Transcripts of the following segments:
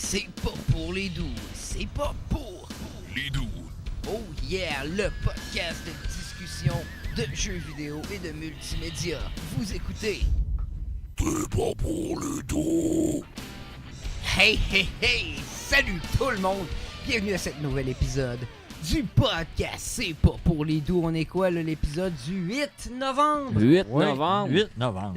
C'est pas pour les doux, c'est pas pour les doux. Oh yeah, le podcast de discussion de jeux vidéo et de multimédia. Vous écoutez C'est pas pour les doux. Hey hey hey, salut tout le monde. Bienvenue à cet nouvel épisode du podcast C'est pas pour les doux. On est quoi là, l'épisode du 8 novembre? 8 novembre. 8 novembre.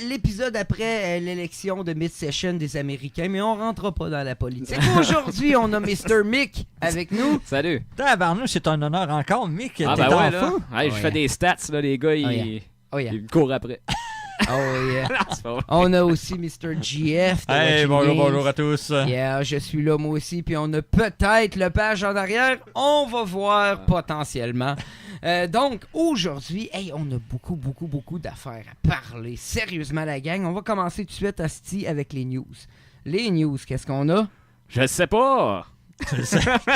L'épisode après l'élection de mid-session des Américains, mais on rentrera pas dans la politique. Aujourd'hui, on a Mr. Mick avec nous. Salut. Tabarnouche, c'est un honneur encore, Mick. Ah t'es ben en ouais, là. feu. Hey, je fais des stats, là, les gars, ils Oh yeah. ils me courent après. Oh yeah. C'est pas vrai. On a aussi Mr. GF. de Hey, Watching bonjour, Games. bonjour à tous. Yeah, je suis là moi aussi, puis on a peut-être le page en arrière, on va voir potentiellement. Donc, aujourd'hui, hey, on a beaucoup d'affaires à parler. Sérieusement, la gang, on va commencer tout de suite, asti, avec les news. Les news, qu'est-ce qu'on a? Je sais pas.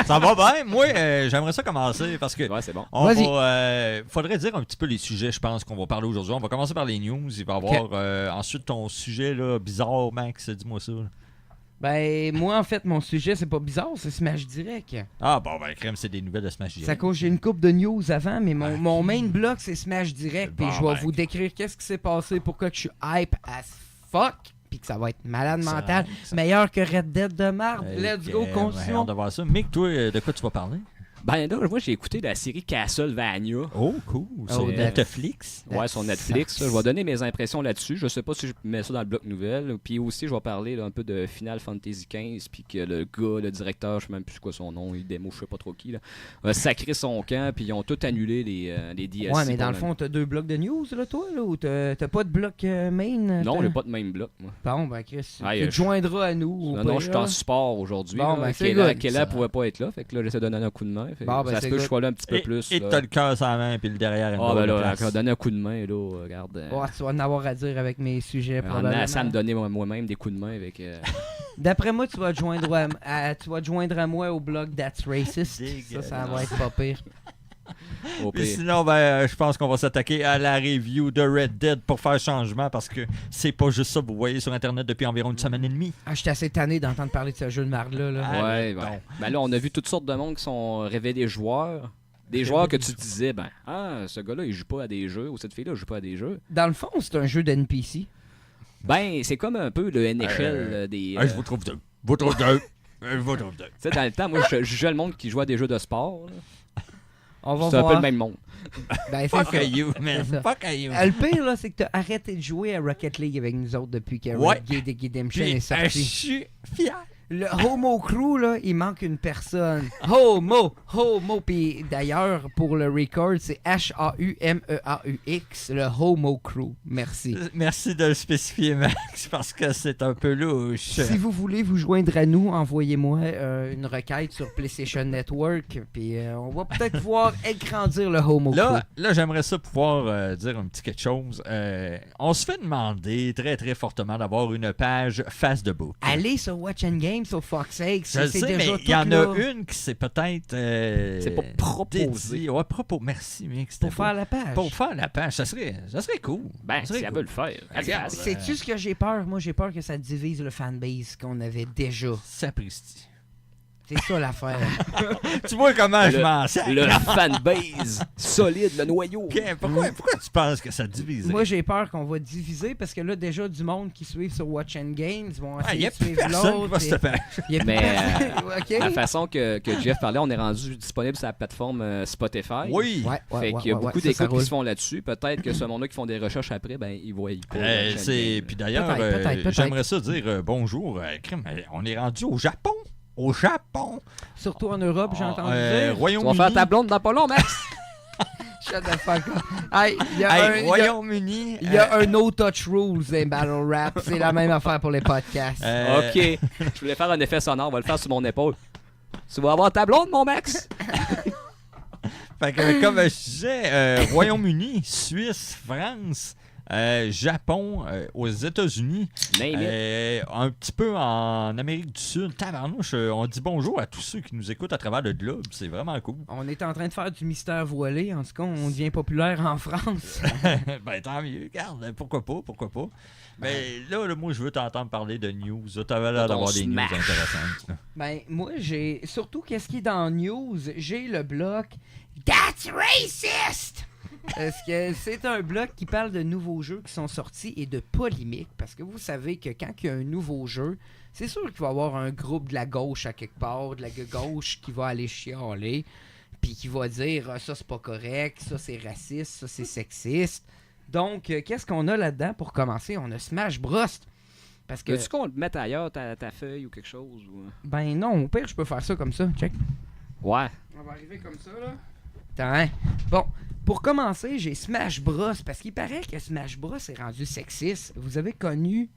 Ça va bien? Moi, j'aimerais ça commencer parce que Ouais, c'est bon. on Vas-y. va, faudrait dire un petit peu les sujets, je pense, qu'on va parler aujourd'hui. On va commencer par les news. Il va y avoir ensuite ton sujet là, bizarre, Max. Dis-moi ça. Là. Ben, moi, en fait, mon sujet, c'est pas bizarre, c'est Smash Direct. Ah, bon, ben, crème, c'est des nouvelles de Smash Ça Direct. cause j'ai une coupe de news avant, mais Ok. mon main block, c'est Smash Direct, puis Bon, je vais ben. vous décrire qu'est-ce qui s'est passé, pourquoi que je suis hype as fuck, puis que ça va être malade Ça mental, rentre, ça. meilleur que Red Dead de marde. Ok, Let's go, ouais, continuons. hâte de voir ça. Mick, toi, de quoi tu vas parler? Ben là, moi, j'ai écouté la série Castlevania. Oh, cool. Sur Oh, Netflix. Ouais, sur Netflix. sucks. Je vais donner mes impressions là-dessus. Je sais pas si je mets ça dans le bloc nouvelle. Puis aussi, je vais parler là, un peu de Final Fantasy XV. Puis que le gars, le directeur, je sais même plus quoi son nom, il démo, je sais pas trop qui, là, a sacré son camp. Puis ils ont tout annulé les DLC. Ouais, mais dans pour le fond, t'as deux blocs de news, là, toi, là, ou t'as pas de bloc main? Non, t'as- j'ai pas de même bloc, moi. Bon, ben, Chris, Ah, tu te je- joindras à nous. au Non, pire, je suis en là. support aujourd'hui. Bon, là. ben, c'est Kéla good, Kéla ça. pouvait pas être là. Fait que là, j'essaie de donner un coup de main. Fait que Bon, ben, ça c'est se peut que je good. sois là un petit peu plus. Et là. t'as le cœur sur la main, puis le derrière. Ah, ben là, quand donner un coup de main, là, regarde. Ouais, tu vas en avoir à dire avec mes sujets, On a probablement. assez à me donner moi-même des coups de main avec. D'après moi, tu vas te joindre tu vas te joindre à moi au blog That's Racist. Ça va être pas pire. au Puis pire. sinon, ben, je pense qu'on va s'attaquer à la review de Red Dead pour faire changement parce que c'est pas juste ça que vous voyez sur Internet depuis environ une semaine et demie. Ah, j'étais assez tanné d'entendre parler de ce jeu de marde-là. Là. Ah, Ouais, bon. ouais. Ben là, on a vu toutes sortes de monde qui sont révélés joueurs. Des joueurs que tu disais, ben, ah, ce gars-là, il joue pas à des jeux, ou cette fille-là, il joue pas à des jeux. Dans le fond, c'est un jeu d'NPC. Ben, c'est comme un peu le NHL des. Je vous trouve deux. Vous trouve deux. Je vous trouve deux. Tu sais, dans le temps, moi, je jugeais le monde qui jouait à des jeux de sport. là. On va C'est un voir. peu le même monde. Ben, c'est Fuck ça. you, man. C'est ça. Fuck you. Le pire, là, c'est que t'as arrêté de jouer à Rocket League avec nous autres depuis que Ouais. Red Dead Redemption Puis, est je sorti. suis fier. Le Homo Crew, là, il manque une personne. Homo. Puis d'ailleurs, pour le record, c'est H-A-U-M-E-A-U-X, le Homo Crew. Merci. Merci de le spécifier, Max, parce que c'est un peu louche. Si vous voulez vous joindre à nous, envoyez-moi une requête sur PlayStation Network, puis on va peut-être pouvoir agrandir le Homo Crew. Là, j'aimerais ça pouvoir dire un petit quelque chose. On se fait demander très, très fortement d'avoir une page face de book. Allez sur Watch and Games, for fuck's sake. Je le C'est sais, déjà mais tout il y en là. a une qui c'est peut-être... C'est pas proposé. dédiée. Ouais, merci, mec. Pour faire la page. Pour faire la page, ça serait cool. Ben, Ça si serait elle cool. veut le faire. Regarde. Sais-tu ce que j'ai peur? Moi, j'ai peur que ça divise le fanbase qu'on avait déjà. Sapristi. C'est ça l'affaire. Tu vois comment je Le- m'en sers? Le fanbase solide, le noyau. Ok, pourquoi tu penses que ça divise? Moi, j'ai peur qu'on va diviser parce que là, déjà, du monde qui suivent sur Watch and Games vont Il essayer n'y a de plus suivre personne qui l'autre. va se faire. Y a plus Mais, personne. La OK? façon que Jeff parlait, on est rendu disponible sur la plateforme Spotify. Oui. Fait qu'il y a beaucoup ça d'écoutes qui roule. se font là-dessus. Peut-être que ce monde-là qui font des recherches après, ben ils voient. Puis d'ailleurs, Peut-être. j'aimerais ça dire bonjour. Crème, on est rendu au Japon. Au Japon. Surtout en Europe, j'ai entendu dire. Tu vas Royaume-Uni. faire ta blonde dans pas long, Max. Shut the fuck up. Hey, il y a Hey, un... Royaume-Uni. Il y a un no touch rules dans Battle Rap. C'est la même affaire pour les podcasts. Ok. Je voulais faire un effet sonore, on va le faire sur mon épaule. Tu vas avoir ta blonde, mon Max. Fait que, comme je disais, Royaume-Uni, Suisse, France, Japon, aux États-Unis, Name it. un petit peu en Amérique du Sud. Tabarnouche, on dit bonjour à tous ceux qui nous écoutent à travers le globe. C'est vraiment cool. On est en train de faire du mystère voilé. En tout cas, on devient populaire en France. Ben, tant mieux. Regarde, pourquoi pas. Mais là, moi, je veux t'entendre parler de news. Tu avais l'air d'avoir des news Smash. intéressantes. là. Ben, moi, j'ai... Surtout, qu'est-ce qui est dans News? J'ai le bloc « That's racist! » Parce que c'est un bloc qui parle de nouveaux jeux qui sont sortis et de polémiques. Parce que vous savez que quand il y a un nouveau jeu, c'est sûr qu'il va y avoir un groupe de la gauche à quelque part, de la gauche qui va aller chialer, puis qui va dire ça c'est pas correct, ça c'est raciste, ça c'est sexiste. Donc, qu'est-ce qu'on a là-dedans pour commencer? On a Smash Bros. Parce que, Veux-tu qu'on le mette ailleurs, ta feuille ou quelque chose? Ou... ben non, au pire, je peux faire ça comme ça. Check. Ouais. On va arriver comme ça, là. Attends, hein? Bon, pour commencer, j'ai Smash Bros. Parce qu'il paraît que Smash Bros. Est rendu sexiste. Vous avez connu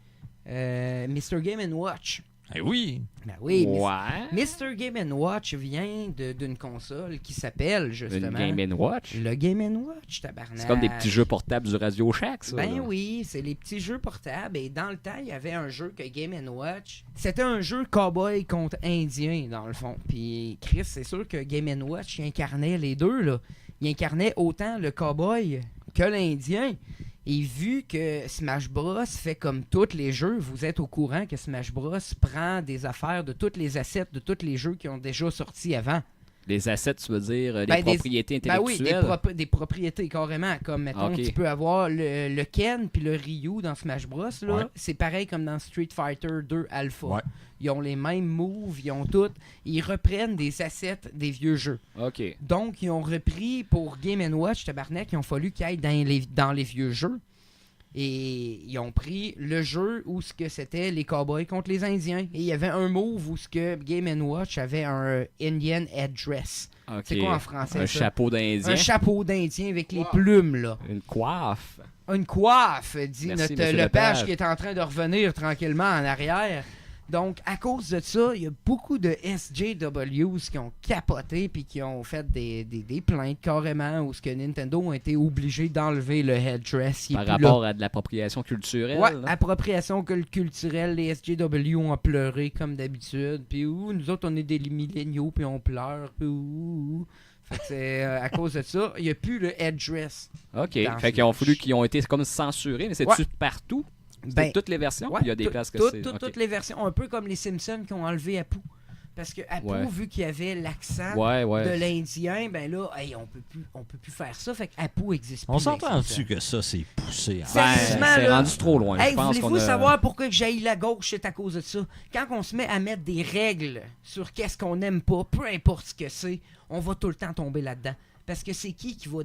Mr. Game & Watch. Eh oui. Ben oui, Ouais. Mr. Game & Watch vient d'une console qui s'appelle, Une justement... Game & Watch. Le Game & Watch, tabarnak. C'est comme des petits jeux portables du Radio Shack, ça. Ben là. oui, c'est les petits jeux portables. Et dans le temps, il y avait un jeu que Game & Watch... C'était un jeu cowboy contre indien, dans le fond. Puis Chris, c'est sûr que Game & Watch, il incarnait les deux, là. Il incarnait autant le cowboy que l'indien. Et vu que Smash Bros fait comme tous les jeux, vous êtes au courant que Smash Bros prend des affaires de tous les assets de tous les jeux qui ont déjà sorti avant. Les assets, tu veux dire, les Ben, propriétés Ben oui, intellectuelles. des propriétés carrément. Comme, mettons, Ok. tu peux avoir le Ken puis le Ryu dans Smash Bros. Là. Ouais. C'est pareil comme dans Street Fighter 2 Alpha. Ouais. Ils ont les mêmes moves, ils ont tout. Ils reprennent des assets des vieux jeux. OK. Donc, ils ont repris pour Game & Watch, tabarnak, il ont fallu qu'ils aillent dans les vieux jeux. Et ils ont pris le jeu où ce que c'était les cowboys contre les Indiens. Et il y avait un move où ce que Game & Watch avait un Indian headdress. OK. C'est quoi en français, Un ça? chapeau d'Indien. Un chapeau d'Indien avec les plumes, là. Une coiffe. Une coiffe, dit Merci, notre monsieur Lepage Lepage. qui est en train de revenir tranquillement en arrière. Donc, à cause de ça, il y a beaucoup de SJWs qui ont capoté puis qui ont fait des plaintes carrément où ce que Nintendo ont été obligés d'enlever le headdress. Il est Par plus là. rapport à de l'appropriation culturelle. Ouais, là. appropriation culturelle, les SJW ont pleuré comme d'habitude. Puis nous autres, on est des milléniaux, puis on pleure. Puis Fait que c'est à cause de ça, il n'y a plus le headdress. OK. Dans Fait qu'ils ont Smash. voulu qu'ils ont été comme censurés, mais c'est-tu Ouais. partout? C'est Ben, toutes les versions? ouais, Il y a des places que c'est... OK. Toutes les versions, un peu comme les Simpsons qui ont enlevé Apu. Parce que Apu, Ouais. vu qu'il y avait l'accent Ouais, de ouais. l'Indien, ben là, hey, on peut plus faire ça. Fait qu'Apu existe plus. On les s'entend-tu Simpsons. que ça, c'est poussé? hein? Ben, Sérieusement, c'est là. rendu trop loin. Hey, Je pense voulez-vous qu'on a... savoir pourquoi que j'haïs la gauche? C'est à cause de ça. Quand on se met à mettre des règles sur qu'est-ce qu'on n'aime pas, peu importe ce que c'est, on va tout le temps tomber là-dedans. Parce que c'est qui va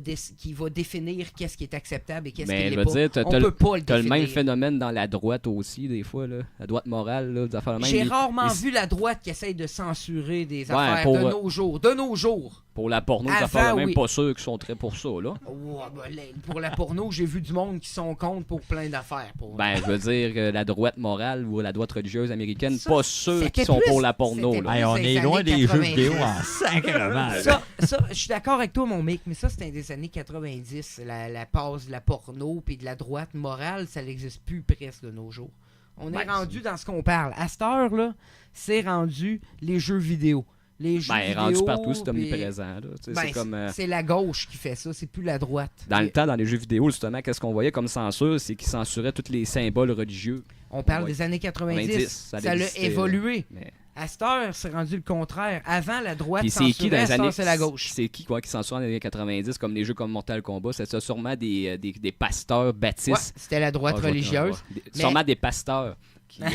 définir qu'est-ce qui est acceptable et qu'est-ce qui Mais n'est je veux pas. dire, On peut pas le t'as le définir. même phénomène dans la droite aussi, des fois, là. La droite morale, là, des affaires de même. J'ai Ils- rarement ils- vu la droite qui essaye de censurer des Ouais, affaires pour, de nos jours. De nos jours. Pour la porno, des Avant, affaires de même, oui. pas sûr qu'ils sont très pour ça, là. Oh, ben, pour la porno, j'ai vu du monde qui sont contre pour plein d'affaires. Ben, je veux dire, la droite morale ou la droite religieuse américaine, Ça, pas ceux c'était qui sont plus- pour la porno, c'était là. Hey, on des est loin années des jeux 90. vidéo en sacrement. là. Ça, je suis d'accord avec toi, mon mec, mais ça, c'était des années 90. La passe de la porno puis de la droite morale, ça n'existe plus presque de nos jours. On est rendu dans ce qu'on parle. À cette heure, là, c'est rendu les jeux vidéo. Les jeux Ben, vidéo. rendu partout, c'est puis- omniprésent, là. Tu sais, Ben, c'est comme... c'est la gauche qui fait ça, c'est plus la droite. Dans le Puis, temps, dans les jeux vidéo, justement, qu'est-ce qu'on voyait comme censure? C'est qu'ils censuraient tous les symboles religieux. on parle Ouais. des années 90. 90, Ça ça l'a existait, évolué. Mais... À cette heure, c'est rendu le contraire. Avant, la droite Puis c'est qui censurait, dans à les cette heure, années... c'est la gauche. C'est qui, quoi, qui censurait dans les années 90, comme les jeux comme Mortal Kombat? C'est ça, sûrement des pasteurs baptistes. Ouais, c'était la droite Ah, je vois- religieuse. Mais- Sûrement des pasteurs. Qui... Mais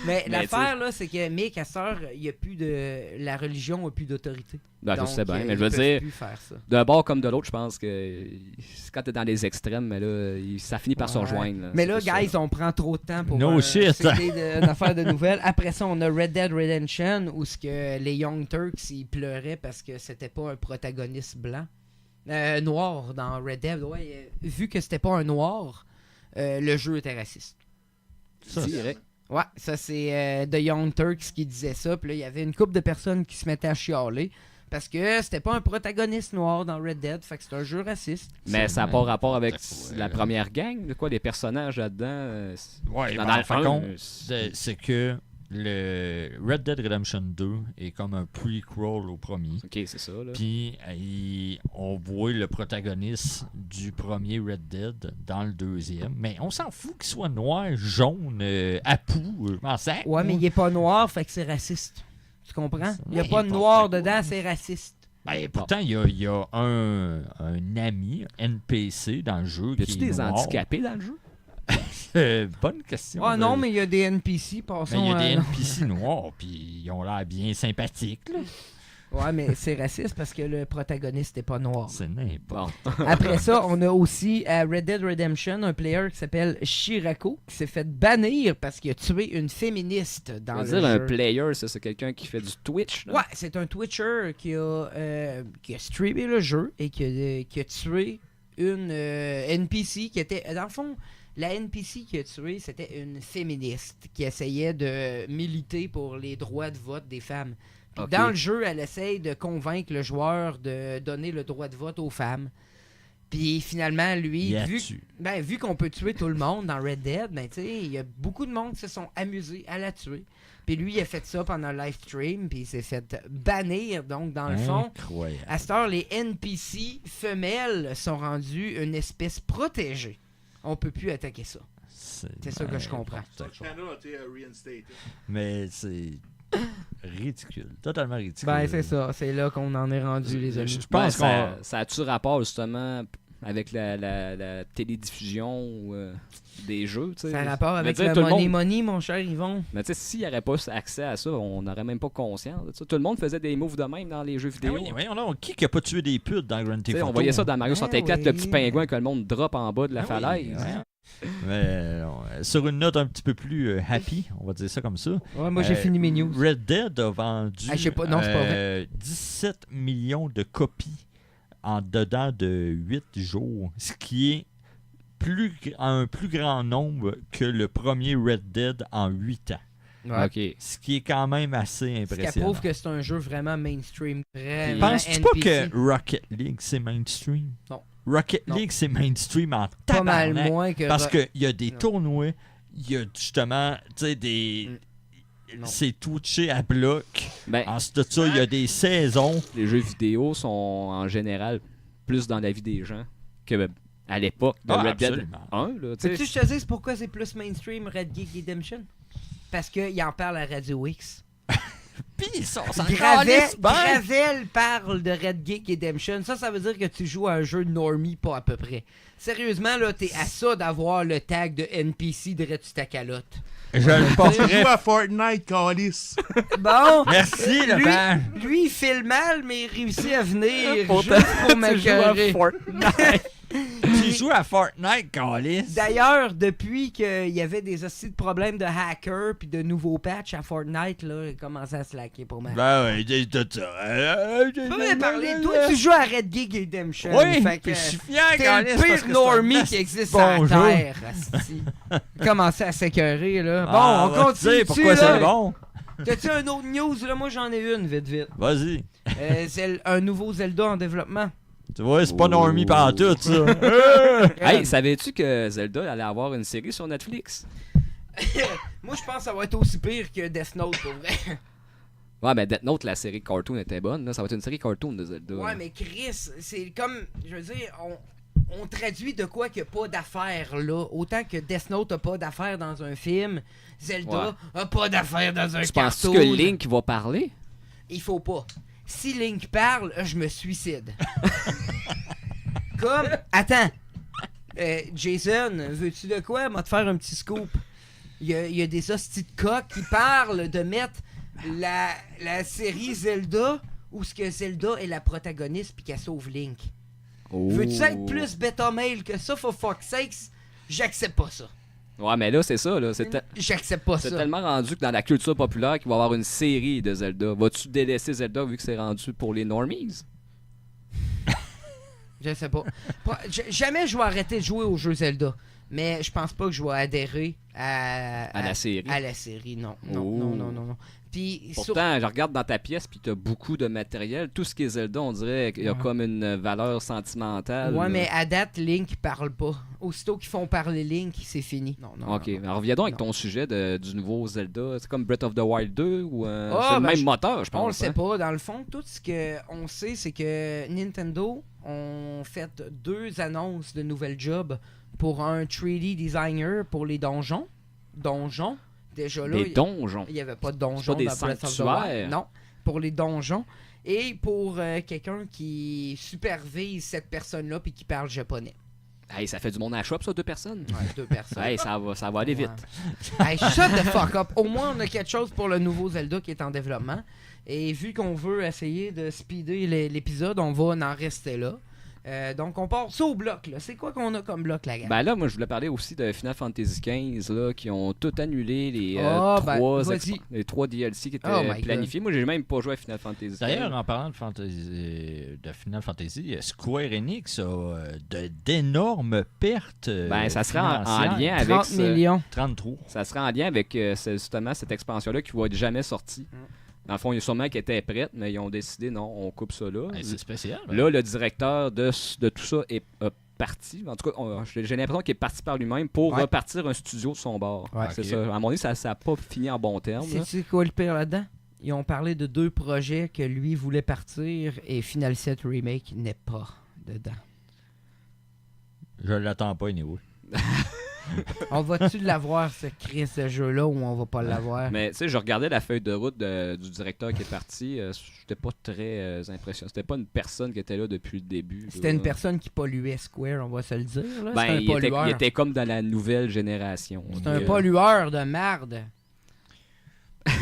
Mais l'affaire, là, c'est que, Mick, à cette heure, il y a plus de... la religion n'a plus d'autorité. Ben, je Donc, sais bien, mais ils je veux peuvent dire, plus faire ça. d'un bord comme de l'autre, je pense que quand t'es dans les extrêmes, mais là, ça finit par se Ouais. rejoindre. Mais c'est là, plus ça, guys, on prend trop de temps pour No shit. une affaire de nouvelles. Après ça, on a Red Dead Redemption, où ce que les Young Turks, ils pleuraient parce que c'était pas un protagoniste blanc. Noir dans Red Dead. Ouais, vu que c'était pas un noir, le jeu était raciste. Ça, Direct. Ouais, ça c'est The Young Turks qui disait ça. Puis là, il y avait une couple de personnes qui se mettaient à chialer. parce que c'était pas un protagoniste noir dans Red Dead, fait que c'est un jeu raciste. Mais ça n'a pas rapport avec Ouais. la première gang, de quoi, les personnages là-dedans. Ouais, dans ben, le par un, contre, c'est- c'est que le Red Dead Redemption 2 est comme un prequel au premier. Ok, c'est ça. Là. Puis on voit le protagoniste du premier Red Dead dans le deuxième. Mais on s'en fout qu'il soit noir, jaune, à poux. Je m'en sers. Ouais, mais il est pas noir, fait que c'est raciste. Tu comprends? Il y a Ouais, pas de n'importe noir quoi. dedans, c'est raciste. Ben, pourtant, il y a un ami, NPC, dans le jeu. Y a-tu qui des est noir. handicapés dans le jeu? Bonne question. Ah non, là. mais il y a des NPC, Mais passons il y a des à- NPC noirs, puis ils ont l'air bien sympathiques. Là. Ouais, mais c'est raciste parce que le protagoniste n'est pas noir. C'est n'importe. Bon. Après ça, on a aussi à Red Dead Redemption un player qui s'appelle Shirako qui s'est fait bannir parce qu'il a tué une féministe dans On le va dire un jeu. player, ça, c'est quelqu'un qui fait du Twitch. Là. Ouais, c'est un Twitcher qui a streamé le jeu et qui a tué une NPC qui était... Dans le fond, la NPC qui a tué, c'était une féministe qui essayait de militer pour les droits de vote des femmes. Puis Ok. dans le jeu, elle essaye de convaincre le joueur de donner le droit de vote aux femmes. Puis finalement, lui, Il a vu, tué. vu qu'on peut tuer tout le monde dans Red Dead, ben tu sais, il y a beaucoup de monde qui se sont amusés à la tuer. Puis lui, il a fait ça pendant le live stream, puis il s'est fait bannir. Donc, dans le fond, Incroyable. à cette heure, les NPC femelles sont rendues une espèce protégée. On peut plus attaquer ça. C'est ça que je comprends. n'importe quoi. Canada a été reinstated. Mais c'est ridicule. Totalement ridicule. Ben, c'est ça. C'est là qu'on en est rendu, les amis. Je Ben, pense qu'on... ça a-tu rapport justement avec la télédiffusion des jeux? Tu sais? Ça a rapport Mais avec tu sais, le tout le money monde- money, mon cher Yvon. Mais tu sais, s'il n'y aurait pas accès à ça, on n'aurait même pas conscience de ça. Tout le monde faisait des moves de même dans les jeux Ah vidéo. oui, voyons donc, qui a pas tué des putes dans Grand Tu Theft sais, on Auto? voyait ça dans Mario Ah 64, oui. le petit pingouin que le monde drop en bas de la Ah oui, falaise. ouais. Mais sur une note un petit peu plus happy, on va dire ça comme ça. Ouais, moi, j'ai fini mes news. Red Dead a vendu Ah, je sais pas, non, c'est pas vrai. 17 millions de copies en dedans de 8 jours, ce qui est un plus grand nombre que le premier Red Dead en 8 ans. Ouais. Ok. Ce qui est quand même assez Ce qui impressionnant. prouve que c'est un jeu vraiment mainstream. Vraiment Penses-tu pas NPC. que Rocket League c'est mainstream? Non. Rocket Non. League c'est mainstream en Pas mal tabarnak. moins que... Parce qu'il y a des Non. tournois, il y a justement, tu sais, des... Non. C'est twitché à bloc. Ben, Ensuite de ça, il y a des saisons. les jeux vidéo sont en général plus dans la vie des gens que à l'époque de Ah, Red Dead absolument. 1. Là, tu sais. Veux-tu que je te dise pourquoi c'est plus mainstream Red Geek Redemption? Parce qu'il en parle à Radio X. Puis ça s'en Gravel, calisse bien. Gravel parle de Red Geek Redemption. Ça veut dire que tu joues à un jeu de normie, pas à peu près. Sérieusement, là, t'es à ça d'avoir le tag de NPC direct sur ta calotte. Je le Tu porterai. joues à Fortnite, Calis. Bon, Merci, le lui, père. lui, il file mal, mais il réussit à venir Pourtant, juste pour tu joues à m'écœurer. Fortnite. Tu joues à Fortnite, Calis. D'ailleurs, depuis qu'il y avait des hosties de problèmes de hackers puis de nouveaux patchs à Fortnite, là, il commençait à slacker pour moi. Ben oui, j'ai tout ça. Tu peux me parler. Toi, tu joues à Red Geek Redemption. Oui, fait que, puis je suis fier, t'es Calis, le parce pire que c'est normie un qui existe bon sur la jeu. Terre. asti. Commençait à s'écœurer, là. Bon, Ah, on va te continue. dire pourquoi c'est bon. T'as-tu un autre news, là? Moi, j'en ai une, vite, vite. Vas-y. C'est un nouveau Zelda en développement. Tu vois, c'est pas normie par tout, ça. Hey, savais-tu que Zelda allait avoir une série sur Netflix? Moi, je pense que ça va être aussi pire que Death Note, pour vrai. Ouais, mais Death Note, la série cartoon était bonne. Là. Ça va être une série cartoon de Zelda. Ouais, là. mais Chris, c'est comme, je veux dire, on traduit de quoi qu'il n'y a pas d'affaires là. Autant que Death Note n'a pas d'affaires dans un film, Zelda a pas d'affaires dans un Tu cartoon. penses que Link va parler? Il faut pas. Si Link parle, je me suicide. Comme, attends, Jason, veux-tu de quoi? M'a te faire un petit scoop. Il y a des hosties de coq qui parlent de mettre la série Zelda où ce que Zelda est la protagoniste puis qu'elle sauve Link. Veux-tu être plus bêta mail que ça, for fuck's sakes? J'accepte pas ça. Ouais, mais là, c'est ça. Là. J'accepte pas C'est ça. tellement rendu que dans la culture populaire qu'il va y avoir une série de Zelda. Vas-tu délaisser Zelda vu que c'est rendu pour les normies? Je sais pas. Jamais je vais arrêter de jouer aux jeux Zelda. Mais je pense pas que je vais adhérer À la série. À la série, non. Non, Oh. non, non, non, non. Puis, Pourtant, je regarde dans ta pièce, puis t'as beaucoup de matériel. Tout ce qui est Zelda, on dirait qu'il y a Ouais. comme une valeur sentimentale. Ouais, là. mais à date, Link parle pas. Aussitôt qu'ils font parler Link, c'est fini. Non, non. Ok, non, non. alors reviens donc avec Non. ton sujet du nouveau Zelda. C'est comme Breath of the Wild 2 ou Ah, c'est le ben, même moteur, je pense. On le sait hein? pas. Dans le fond, tout ce qu'on sait, c'est que Nintendo ont fait 2 annonces de nouvelles jobs pour un 3D designer pour les donjons. Déjà là, Des donjons. il n'y avait pas de donjons pas des dans Breath of the sanctuaires. Wild. Non, pour les donjons. Et pour quelqu'un qui supervise cette personne-là puis qui parle japonais. Hey, ça fait du monde à la shop, ça, 2 personnes? Ouais, 2 personnes. Hey, ça va aller vite. Ouais. Hey, shut the fuck up. Au moins, on a quelque chose pour le nouveau Zelda qui est en développement. Et vu qu'on veut essayer de speeder l'épisode, on va en rester là. Donc, on part ça au bloc. Là. C'est quoi qu'on a comme bloc, la gamme? Ben là, moi, je voulais parler aussi de Final Fantasy XV, là, qui ont tout annulé les, vas-y. les 3 DLC qui étaient Oh my planifiés. Moi, j'ai même pas joué à Final Fantasy. D'ailleurs, en parlant de Final Fantasy, Square Enix a d'énormes pertes. Ben, ça sera en financières. lien avec 30 ce- millions. 33. Ça sera en lien avec justement cette expansion-là qui va être jamais sortie. Dans le fond, il y a sûrement qui était prête, mais ils ont décidé non, on coupe ça là. C'est spécial. Là, le directeur de tout ça est parti. En tout cas, j'ai l'impression qu'il est parti par lui-même pour Ouais. repartir un studio de son bord. Ouais. C'est Ok. ça. À mon avis, ça n'a pas fini en bon terme. là. C'est quoi le pire là-dedans? Ils ont parlé de 2 projets que lui voulait partir et Final 7 Remake n'est pas dedans. Je l'attends pas, anyway. On va-tu l'avoir, ce Chris, ce jeu-là, ou on va pas l'avoir? Mais tu sais, je regardais la feuille de route du directeur qui est parti. J'étais pas très impressionné. C'était pas une personne qui était là depuis le début. C'était là. une personne qui polluait Square, on va se le dire. Là. Ben, C'est un il pollueur. était comme dans la nouvelle génération. C'est un pollueur de merde.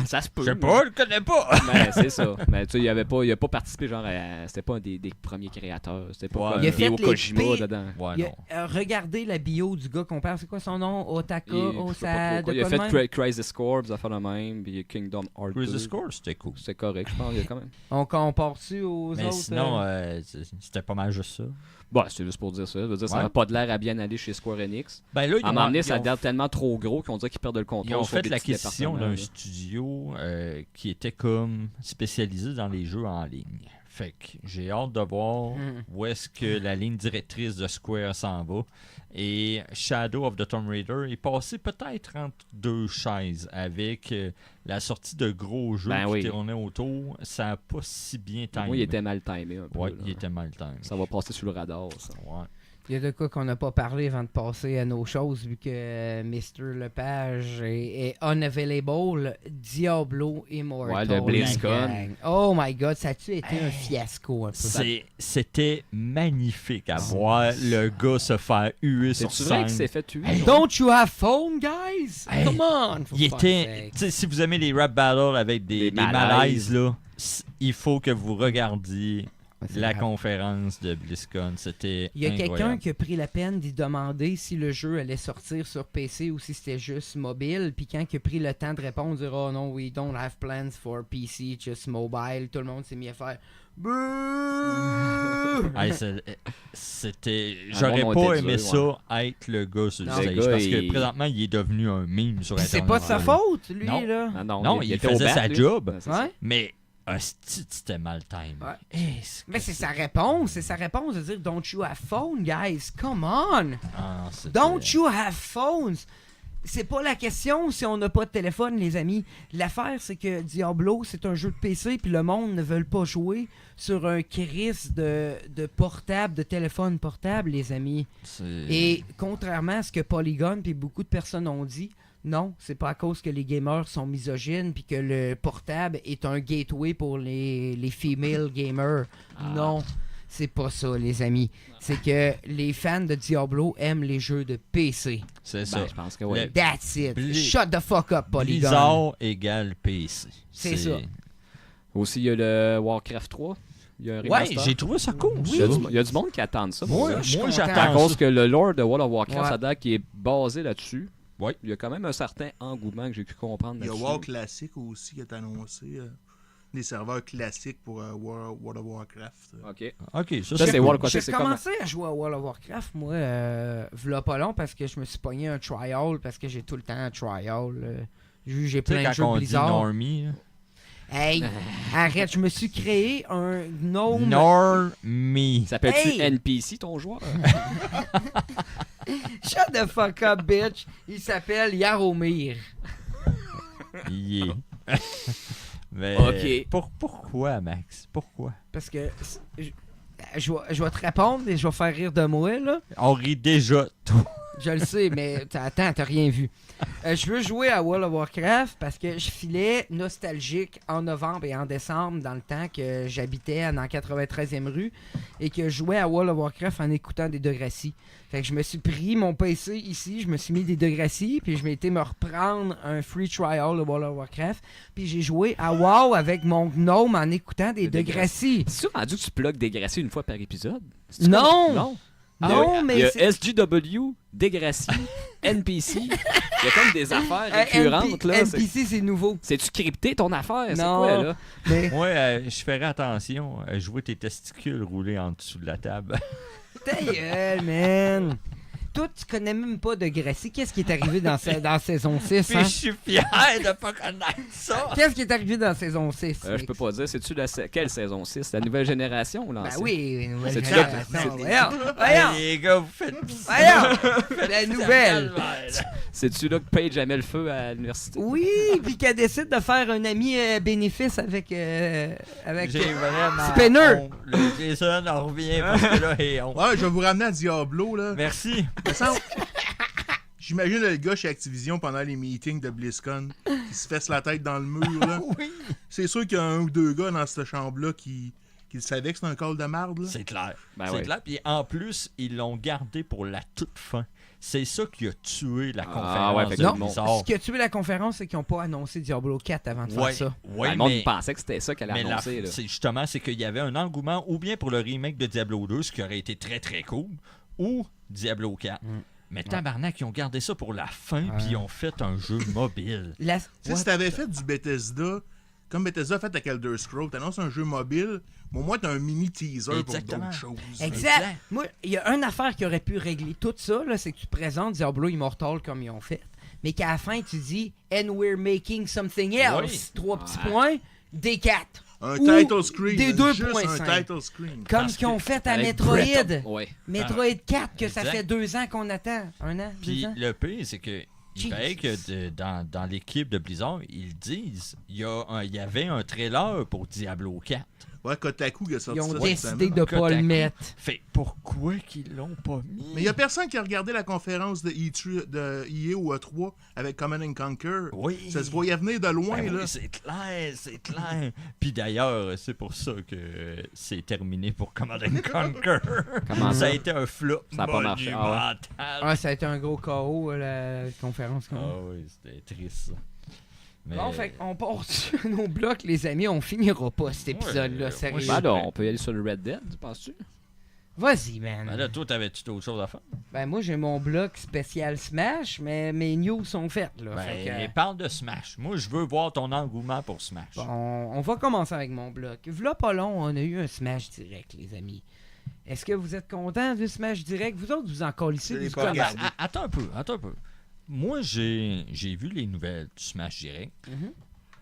Ça se peut. Je sais pas, je le connais pas. Ben, c'est ça. Mais tu sais, il a pas participé, genre, c'était pas un des premiers créateurs. C'était pas Ouais. comme Il a fait Hideo les Kojima pires- dedans. Ouais, Il a- non. regardez la bio du gars qu'on parle. C'est quoi son nom? Otaka, Je sais pas Osa, trop quoi. de Il a quoi de fait même? Crisis Core, ça fait le même, puis Kingdom Hearts 2. Crisis Core, c'était cool. C'est correct, je pense, il y a quand même. On compare-tu aux Mais autres? sinon, c'était pas mal juste ça. Bon, c'est juste pour dire ça. Je veux dire, ça Ouais. n'a pas de l'air à bien aller chez Square Enix. Ben là, À un moment donné, ça a ils l'air tellement trop gros qu'on dirait qu'ils perdent le contrôle. ont sur fait des petits l'acquisition départements, d'un là. studio qui était comme spécialisé dans les jeux en ligne. Fait que j'ai hâte de voir où est-ce que la ligne directrice de Square s'en va. Et Shadow of the Tomb Raider est passé peut-être entre 2 chaises avec la sortie de gros jeux Ben qui oui. tournaient autour. Ça n'a pas si bien timé. Moi, il était mal timé un peu. Ouais, là. il était mal timé. Ça va passer sous le radar, ça. Ouais. Il y a de quoi qu'on n'a pas parlé avant de passer à nos choses, vu que Mr. Lepage est unavailable. Diablo Immortal. Ouais, le BlizzCon. la gang. Oh my god, ça a-tu été un fiasco un peu? C'était magnifique à voir le gars se faire huer sur C'est-tu vrai scène. qu'il s'est fait tuer? Hey, don't you have phone, guys? Hey, Come on! for Il fuck's était, sake. tu sais, si vous aimez les rap battles avec des malaises, là, il faut que vous regardiez la conférence de BlizzCon. C'était Il y a quelqu'un incroyable. qui a pris la peine d'y demander si le jeu allait sortir sur PC ou si c'était juste mobile. Puis quand il a pris le temps de répondre, dire oh non, we don't have plans for PC, just mobile. Tout le monde s'est mis à faire bouh! Hey, c'était. Ah, J'aurais bon, pas on était aimé dur, ça être le gars sur le Non. stage. Le gars, Parce que il- présentement, il est devenu un meme sur Puis Internet. c'est pas de sa faute, lui, Non. là. Ah Non, il était au faisait bat, sa lui. job. Ouais, c'est ça. Ouais? Mais c'était mal time. Ouais. Mais c'est sa réponse, de dire don't you have phone, guys, come on! Don't you have phones? C'est pas la question si on n'a pas de téléphone, les amis. L'affaire, c'est que Diablo, c'est un jeu de PC, puis le monde ne veut pas jouer sur un crise de portable, de téléphone portable, les amis. Et contrairement à ce que Polygon puis beaucoup de personnes ont dit, non, c'est pas à cause que les gamers sont misogynes puis que le portable est un gateway pour les female gamers. Non, c'est pas ça, les amis. C'est que les fans de Diablo aiment les jeux de PC. C'est ça. Ben, je pense que oui. That's it. Bli- Shut the fuck up, Polygon. Blizzard égale PC. C'est ça. Aussi, il y a le Warcraft 3. Il y a un Ouais, remaster. j'ai trouvé ça cool. Il y a il y a du monde qui attend ça. pour Moi, ça. je suis moi, content. À j'attends cause ça. que le lore de World of Warcraft, Ouais. ça a l'air qui est basé là-dessus. Ouais. Il y a quand même un certain engouement que j'ai pu comprendre Il y a là-dessus. WoW Classic aussi qui est annoncé. des serveurs classiques pour World of Warcraft. OK. Ok, Ça, c'est World of Warcraft. J'ai C'est comment? commencé à jouer à World of Warcraft, moi, v'là pas long, parce que je me suis pogné un trial, parce que j'ai tout le temps un trial. J'ai Tu sais, plein de jeux quand on dit Blizzard. normie, là. Hey, arrête, je me suis créé un gnome. Normie. S'appelle-tu Hey! NPC, ton joueur? Shut the fuck up, bitch. Il s'appelle Yaromir. Yeah. Mais Ok. Pourquoi, Max? Pourquoi? Parce que je vais te répondre et je vais faire rire de moi, là. On rit déjà, toi. Je le sais, mais attends, t'as rien vu. Je veux jouer à World of Warcraft parce que je filais nostalgique en novembre et en décembre dans le temps que j'habitais dans 93e rue et que je jouais à World of Warcraft en écoutant des Degrassi. Fait que je me suis pris mon PC ici, je me suis mis des Degrassi, puis je m'étais me reprendre un free trial de World of Warcraft, puis j'ai joué à WoW avec mon gnome en écoutant des Degrassi. C'est-tu rendu que tu plugues Degrassi une fois par épisode? Non! Non! Non, mais il y a c'est- SGW, Degrassi, NPC. Il y a comme des affaires récurrentes, là. NPC, c'est nouveau. C'est-tu crypté, ton affaire? C'est Non. quoi, là? Mais Moi, je ferais attention à jouer tes testicules roulés en dessous de la table. ta gueule, man! Toi, tu connais même pas Degrassi. Qu'est-ce qui est arrivé dans saison 6, Puis hein? je suis fier de pas connaître ça. Qu'est-ce qui est arrivé dans saison 6? Je peux pas dire. C'est-tu quelle saison 6? La nouvelle génération ou Ben l'ancienne? oui, une nouvelle C'est-tu génération. Voyons, Hey, voyons, les gars, vous faites voyons! La nouvelle! C'est-tu là que Paige a mis le feu à l'université? Oui, puis qu'elle décide de faire un ami bénéfice avec J'ai vraiment Spinner. honte. Le Jason en revient parce que là, il est honte. Ouais, je vais vous ramener à Diablo, là. Merci. Me semble- J'imagine le gars chez Activision pendant les meetings de BlizzCon qui se fesse la tête dans le mur, là. Oui. C'est sûr qu'il y a un ou deux gars dans cette chambre-là qui savaient que c'était un call de marde, là. C'est clair. Ben c'est ouais. clair. Puis en plus, ils l'ont gardé pour la toute fin. C'est ça qui a tué la conférence ouais, fait que de Non, Blizzard. ce qui a tué la conférence, c'est qu'ils n'ont pas annoncé Diablo 4 avant de Ouais, faire ça. ouais, le monde mais, pensait que c'était ça qu'elle mais allait annoncer. là. c'est justement, c'est qu'il y avait un engouement ou bien pour le remake de Diablo 2, ce qui aurait été très très cool, ou Diablo 4. Mais tabarnak, ils ont gardé ça pour la fin, puis ils ont fait un jeu mobile. La- Tu sais, si t'avais fait du Bethesda, comme Bethesda a fait avec Elder Scrolls, t'annonces un jeu mobile, mais au moins t'as un mini teaser Exactement. pour d'autres choses. Exact. Moi, il y a une affaire qui aurait pu régler tout ça, là, c'est que tu présentes Diablo Immortal comme ils ont fait, mais qu'à la fin, tu dis « And we're making something else Oui. ». 3 petits points, des 4. Un Ou title screen. des juste 2.5. un title screen. Comme Parce ce qu'ils ont que fait à Avec Metroid. Ouais. Metroid 4, que ça Exact. fait 2 ans qu'on attend. 1 an, 2 Puis ans. le pire, c'est que il Jesus. paraît que dans l'équipe de Blizzard, ils disent il y avait un trailer pour Diablo 4. Ouais, Kotaku qui a sorti Ils ont ça cette décidé semaine. de pas Kotaku. le mettre. Fait pourquoi qu'ils l'ont pas mis? Mais il y a personne qui a regardé la conférence de E3, de EA ou E3 avec Command & Conquer. Oui. Ça se voyait venir de loin, Ben là. oui, c'est clair, c'est clair. Puis d'ailleurs, c'est pour ça que c'est terminé pour Command & Conquer. Comment ça ça? a été un flop Ça a pas marché, ah ouais. monumental. Ah, ça a été un gros KO, la conférence. Ah oui, c'était triste, ça. Mais... Bon, fait on part sur nos blocs, les amis. On finira pas cet épisode-là, moi, sérieux. Ben là, on peut y aller sur le Red Dead, penses-tu? Vas-y, man. Ben là, toi, t'avais-tu d'autres choses à faire? Ben, moi, j'ai mon bloc spécial Smash, mais mes news sont faites, là. Ben, Fait que, parle de Smash. Moi, je veux voir ton engouement pour Smash. bon, on va commencer avec mon bloc. V'là pas long, on a eu un Smash direct, les amis. Est-ce que vous êtes contents du Smash direct? Vous autres, vous en colissez, Je l'ai vous pas connaissez. regardé. Attends un peu. Moi, j'ai vu les nouvelles du Smash Direct. Mhm.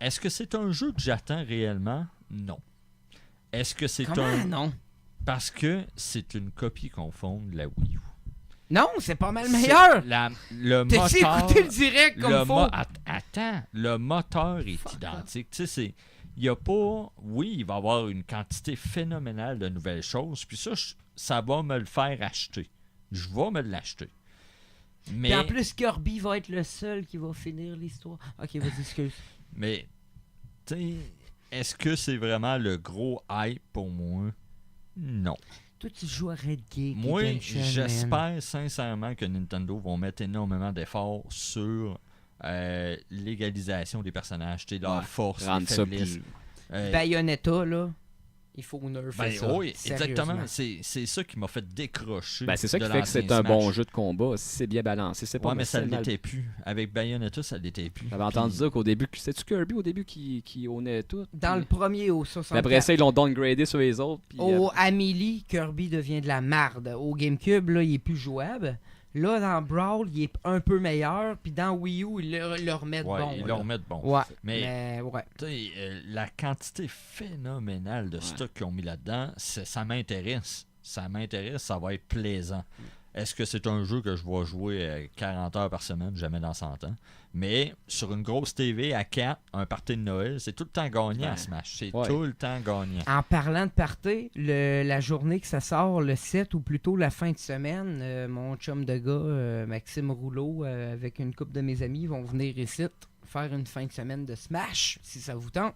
Est-ce que c'est un jeu que j'attends réellement? Non. Est-ce que c'est Comment un... non? Parce que c'est une copie conforme de la Wii U. Non, c'est pas mal meilleur! Le T'as-tu moteur... écouté le direct comme faut? Attends, le moteur est Fuck identique. Tu sais, c'est... Il y a pas... Oui, il va y avoir une quantité phénoménale de nouvelles choses. Puis ça va me le faire acheter. Je vais me l'acheter. Mais... Puis en plus, Kirby va être le seul qui va finir l'histoire. Ok, vas-y, excuse. Mais, tu sais, est-ce que c'est vraiment le gros hype pour moi? Non. Toi, tu joues à Red Geek. Moi, Redemption, man. j'espère sincèrement que Nintendo vont mettre énormément d'efforts sur l'égalisation des personnages, tu sais, leur Ouais, force, les Rendre ça faiblesses. plus... Euh, Bayonetta, là, Il faut nerfer Ben ça. oui, exactement. sérieusement. C'est ça qui m'a fait décrocher. Ben, c'est ça de qui fait que c'est l'ancien un bon Smash. jeu de combat. Si c'est bien balancé, c'est pas Ouais, mais ça mal. l'était plus. Avec Bayonetta, ça l'était plus. J'avais entendu Puis- dire qu'au début, c'est-tu Kirby au début qui ownait tout? Dans le puis- premier au puis 64. après ça, ils l'ont downgradé sur les autres. Puis, Au Amélie, Kirby devient de la marde. Au GameCube, là, il est plus jouable. Là, dans Brawl, il est un peu meilleur. Puis dans Wii U, ils le remettent Ouais, bon. ils là. le remettent bon. Ouais, Mais, ouais. tu sais, la quantité phénoménale de stock qu'ils ont mis là-dedans, ça m'intéresse. Ça m'intéresse, ça va être plaisant. Est-ce que c'est un jeu que je vais jouer 40 heures par semaine? Jamais dans 100 ans. Mais sur une grosse TV à 4, un party de Noël, c'est tout le temps gagnant à Ouais. Smash. C'est Ouais. tout le temps gagnant. En parlant de party, la journée que ça sort, le 7 ou plutôt la fin de semaine, mon chum de gars, Maxime Rouleau, avec une couple de mes amis, vont venir ici faire une fin de semaine de Smash, si ça vous tente.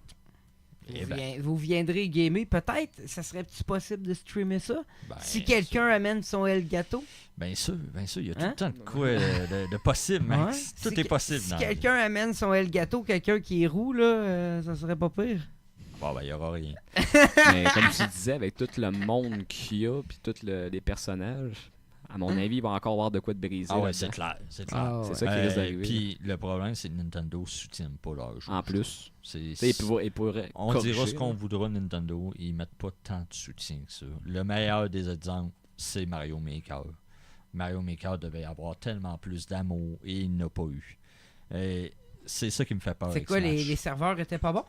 Eh ben. Vous viendrez gamer. Peut-être, ça serait-tu possible de streamer ça? Ben, Si quelqu'un amène son Elgato. Bien sûr, il y a tout Hein? le temps de quoi de possible, Max. Ouais. Tout Si est possible. Si dans la vie. quelqu'un amène son Elgato, quelqu'un qui est roux, là, ça serait pas pire. Bon, ben, il n'y aura rien. Mais comme tu disais, avec tout le monde qu'il y a, puis tous les personnages, à mon avis, il va encore avoir de quoi de briser. Ah ouais, là-dedans. c'est clair. C'est clair. Ah, C'est ouais. ça qui risque d'arriver. Puis le problème, c'est que Nintendo ne soutient pas leur jeu. En plus. C'est- Tu sais, il pourrait On corriger, dira ce qu'on là. voudra, Nintendo, ils mettent pas tant de soutien que ça. Le meilleur des exemples, c'est Mario Maker. Mario Maker devait avoir tellement plus d'amour et il n'a pas eu. Et c'est ça qui me fait peur. C'est avec quoi, Smash. les serveurs étaient pas bons?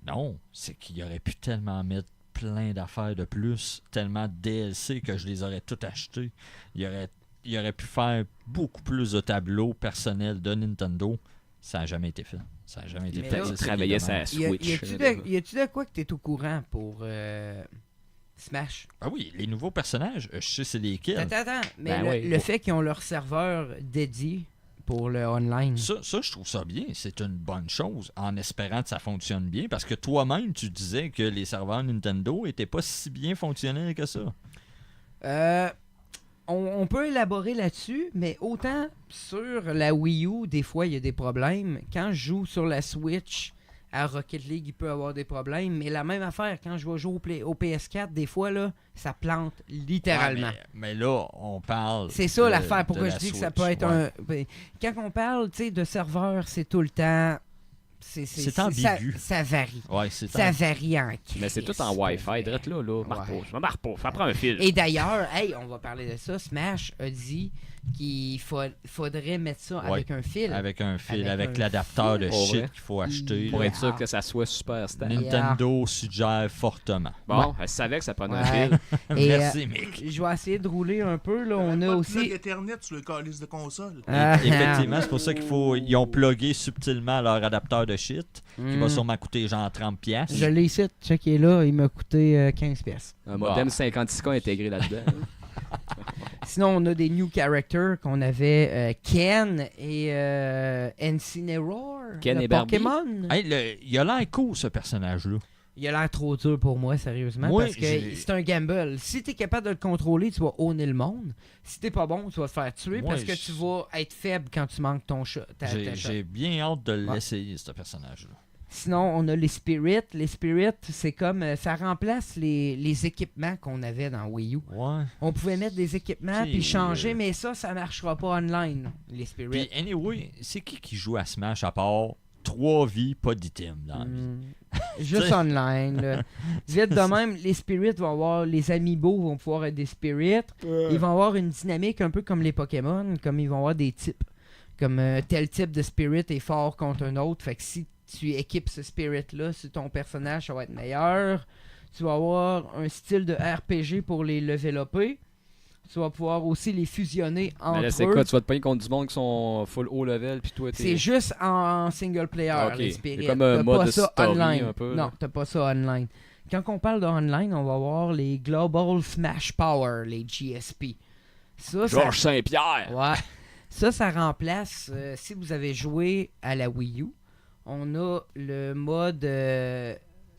Non, c'est qu'il aurait pu tellement mettre plein d'affaires de plus, tellement de DLC que je les aurais tout achetés. Il aurait pu faire beaucoup plus de tableaux personnels de Nintendo. Ça n'a jamais été fait. Ça n'a jamais été Mais fait. là, C'est ça qui est travaillait dommage. sa Y Switch. y a-tu de quoi que t'es au courant pour Smash? Ah oui, les nouveaux personnages, je sais c'est lesquels. Attends. Mais Ben oui. le fait qu'ils ont leur serveur dédié pour le online. Ça, je trouve ça bien. C'est une bonne chose, en espérant que ça fonctionne bien, parce que toi-même, tu disais que les serveurs Nintendo étaient pas si bien fonctionnels que ça. On peut élaborer là-dessus, mais autant sur la Wii U, des fois, il y a des problèmes. Quand je joue sur la Switch, à Rocket League, il peut y avoir des problèmes. Mais la même affaire, quand je vais jouer au PS4, des fois, là, ça plante littéralement. Ouais, mais là, on parle. C'est ça de- l'affaire. de Pourquoi la je dis que ça Switch, peut être ouais. un. Quand on parle de serveur, c'est tout le temps. C'est ambigu. Ça varie. Ouais, c'est Ça en- varie en Mais c'est tout en crise, pour Wi-Fi. vrai. Drette là, marre Ouais. pas. Je me marre pas. Ça prend un fil. Et d'ailleurs, hey, on va parler de ça. Smash a dit qu'il faudrait mettre ça Ouais. avec un fil. Avec un fil, Avec avec un l'adapteur de fil. Oh, shit ouais. qu'il faut acheter. Pour là. être sûr que ça soit super stable. Nintendo suggère fortement. Bon, elle savait que ça prenait un Ouais. fil. Et, Merci, Mick. je vais essayer de rouler un peu. Là. On Pas a de aussi. plug Ethernet sur le calice de console. Ah, Effectivement, c'est pour ça ils ont plugué subtilement leur adapteur de shit, qui va Hmm. sûrement coûter genre 30$. piastres. Je l'ai ici. Check est là. Il m'a coûté 15 pièces. Un modem 56K intégré là-dedans. Sinon, on a des new characters qu'on avait Ken et Incineroar. Ken le et Barbie. Pokémon. Hey, il a l'air cool, ce personnage-là. Il a l'air trop dur pour moi, sérieusement. Moi, parce que j'ai- c'est un gamble. Si t'es capable de le contrôler, tu vas honner le monde. Si t'es pas bon, tu vas te faire tuer Moi, parce que tu vas être faible quand tu manques ton shot. ta shot. J'ai bien hâte de Ouais. l'essayer, ce personnage-là. Sinon, on a les Spirits. Les Spirits, c'est comme. Ça remplace les équipements qu'on avait dans Wii U. Ouais. On pouvait mettre des équipements T'sais, puis changer, mais ça marchera pas online, les Spirits. Puis, anyway, c'est qui joue à Smash à part 3 vies, pas d'items dans la vie? Juste T'sais. online. Là. Vite de même, les spirits vont avoir. Les amiibo vont pouvoir être des spirits. Ils vont avoir une dynamique un peu comme les Pokémon, comme ils vont avoir des types. Comme tel type de spirit est fort contre un autre. Fait que si tu équipes ce spirit-là sur ton personnage, ça va être meilleur. Tu vas avoir un style de RPG pour les level upper. Tu vas pouvoir aussi les fusionner entre Mais là, c'est eux. quoi? Tu vas te pogner contre du monde qui sont full haut level, puis toi, t'es. C'est juste en single player, Ok. les C'est spirits. comme un T'as mode pas de ça story online. un peu, Non, là. t'as pas ça online. Quand on parle de online, on va voir les Global Smash Power, les GSP. Ça, Georges Saint-Pierre! Ouais. Ça remplace, si vous avez joué à la Wii U, on a le mode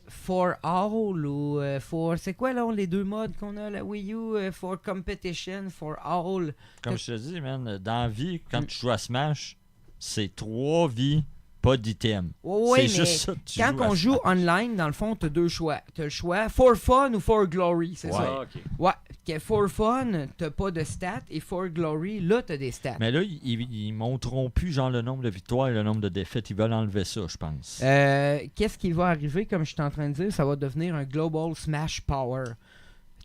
For All ou For... C'est quoi là les deux modes qu'on a à la Wii U? For Competition, For All. Comme je te dis, man, dans la vie, quand tu joues à Smash, c'est 3 vies pas d'item. Ouais, c'est mais juste ça que tu quand joues à on joue Smash. online, dans le fond, t'as deux choix. T'as le choix for fun ou for glory, c'est Ouais. ça? Ah, ok. Ouais, que for fun, t'as pas de stats, et for glory, là, t'as des stats. Mais là, ils montreront plus genre le nombre de victoires et le nombre de défaites. Ils veulent enlever ça, je pense. Qu'est-ce qui va arriver, comme je suis en train de dire, ça va devenir un Global Smash Power.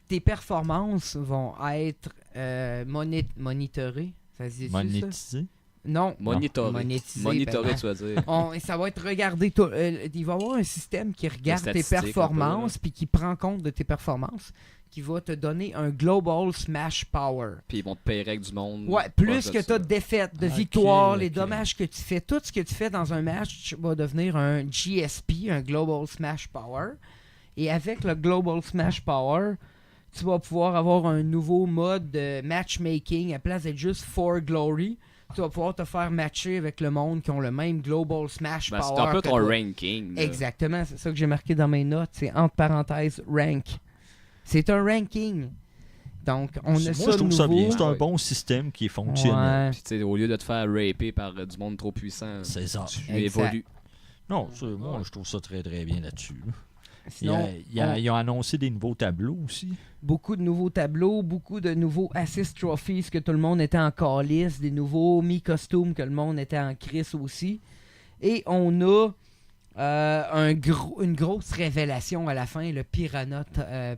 Tes performances vont être monitorées. Ça se dit ça? Monétisé. Non. Monitoré. Monétisé, Monitoré, ben, tu vas dire. Ça va être regardé. Il va y avoir un système qui regarde tes statistiques, performances un peu, puis qui prend compte de tes performances, qui va te donner un Global Smash Power. Puis ils vont te payer avec du monde. Ouais, plus proche que de tu as ça. de défaites, de Ok, victoires, les ok. dommages que tu fais, tout ce que tu fais dans un match va devenir un GSP, un Global Smash Power. Et avec le Global Smash Power, tu vas pouvoir avoir un nouveau mode de matchmaking. À place d'être juste for glory, tu vas pouvoir te faire matcher avec le monde qui ont le même Global Smash Ben, Power. c'est un peu que ton toi. ranking. là. Exactement, c'est ça que j'ai marqué dans mes notes. C'est entre parenthèses rank. C'est un ranking. Donc, on a Moi, ça je trouve ça nouveau. bien. C'est un Ouais. bon système qui est fonctionnel. Ouais. Puis tu sais, au lieu de te faire raper par du monde trop puissant, C'est ça. tu Exact. évolues. Non, moi, je trouve ça très, très bien là-dessus. là. Sinon, Ils ont annoncé des nouveaux tableaux aussi. beaucoup de nouveaux tableaux, beaucoup de nouveaux assist trophies que tout le monde était en calice, des nouveaux mi-costumes que le monde était en crise aussi. Et on a une grosse révélation à la fin, le Piranha Ouais.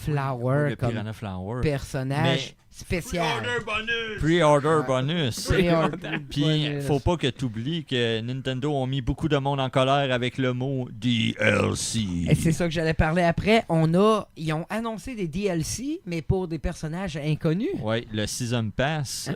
Flower Le comme Piranha Flower. personnage spécial. Pre-order bonus. Pre-order Puis, bonus. faut pas que tu oublies que Nintendo ont mis beaucoup de monde en colère avec le mot DLC. Et c'est ça que j'allais parler après. Ils ont annoncé des DLC, mais pour des personnages inconnus. Oui, le Season Pass,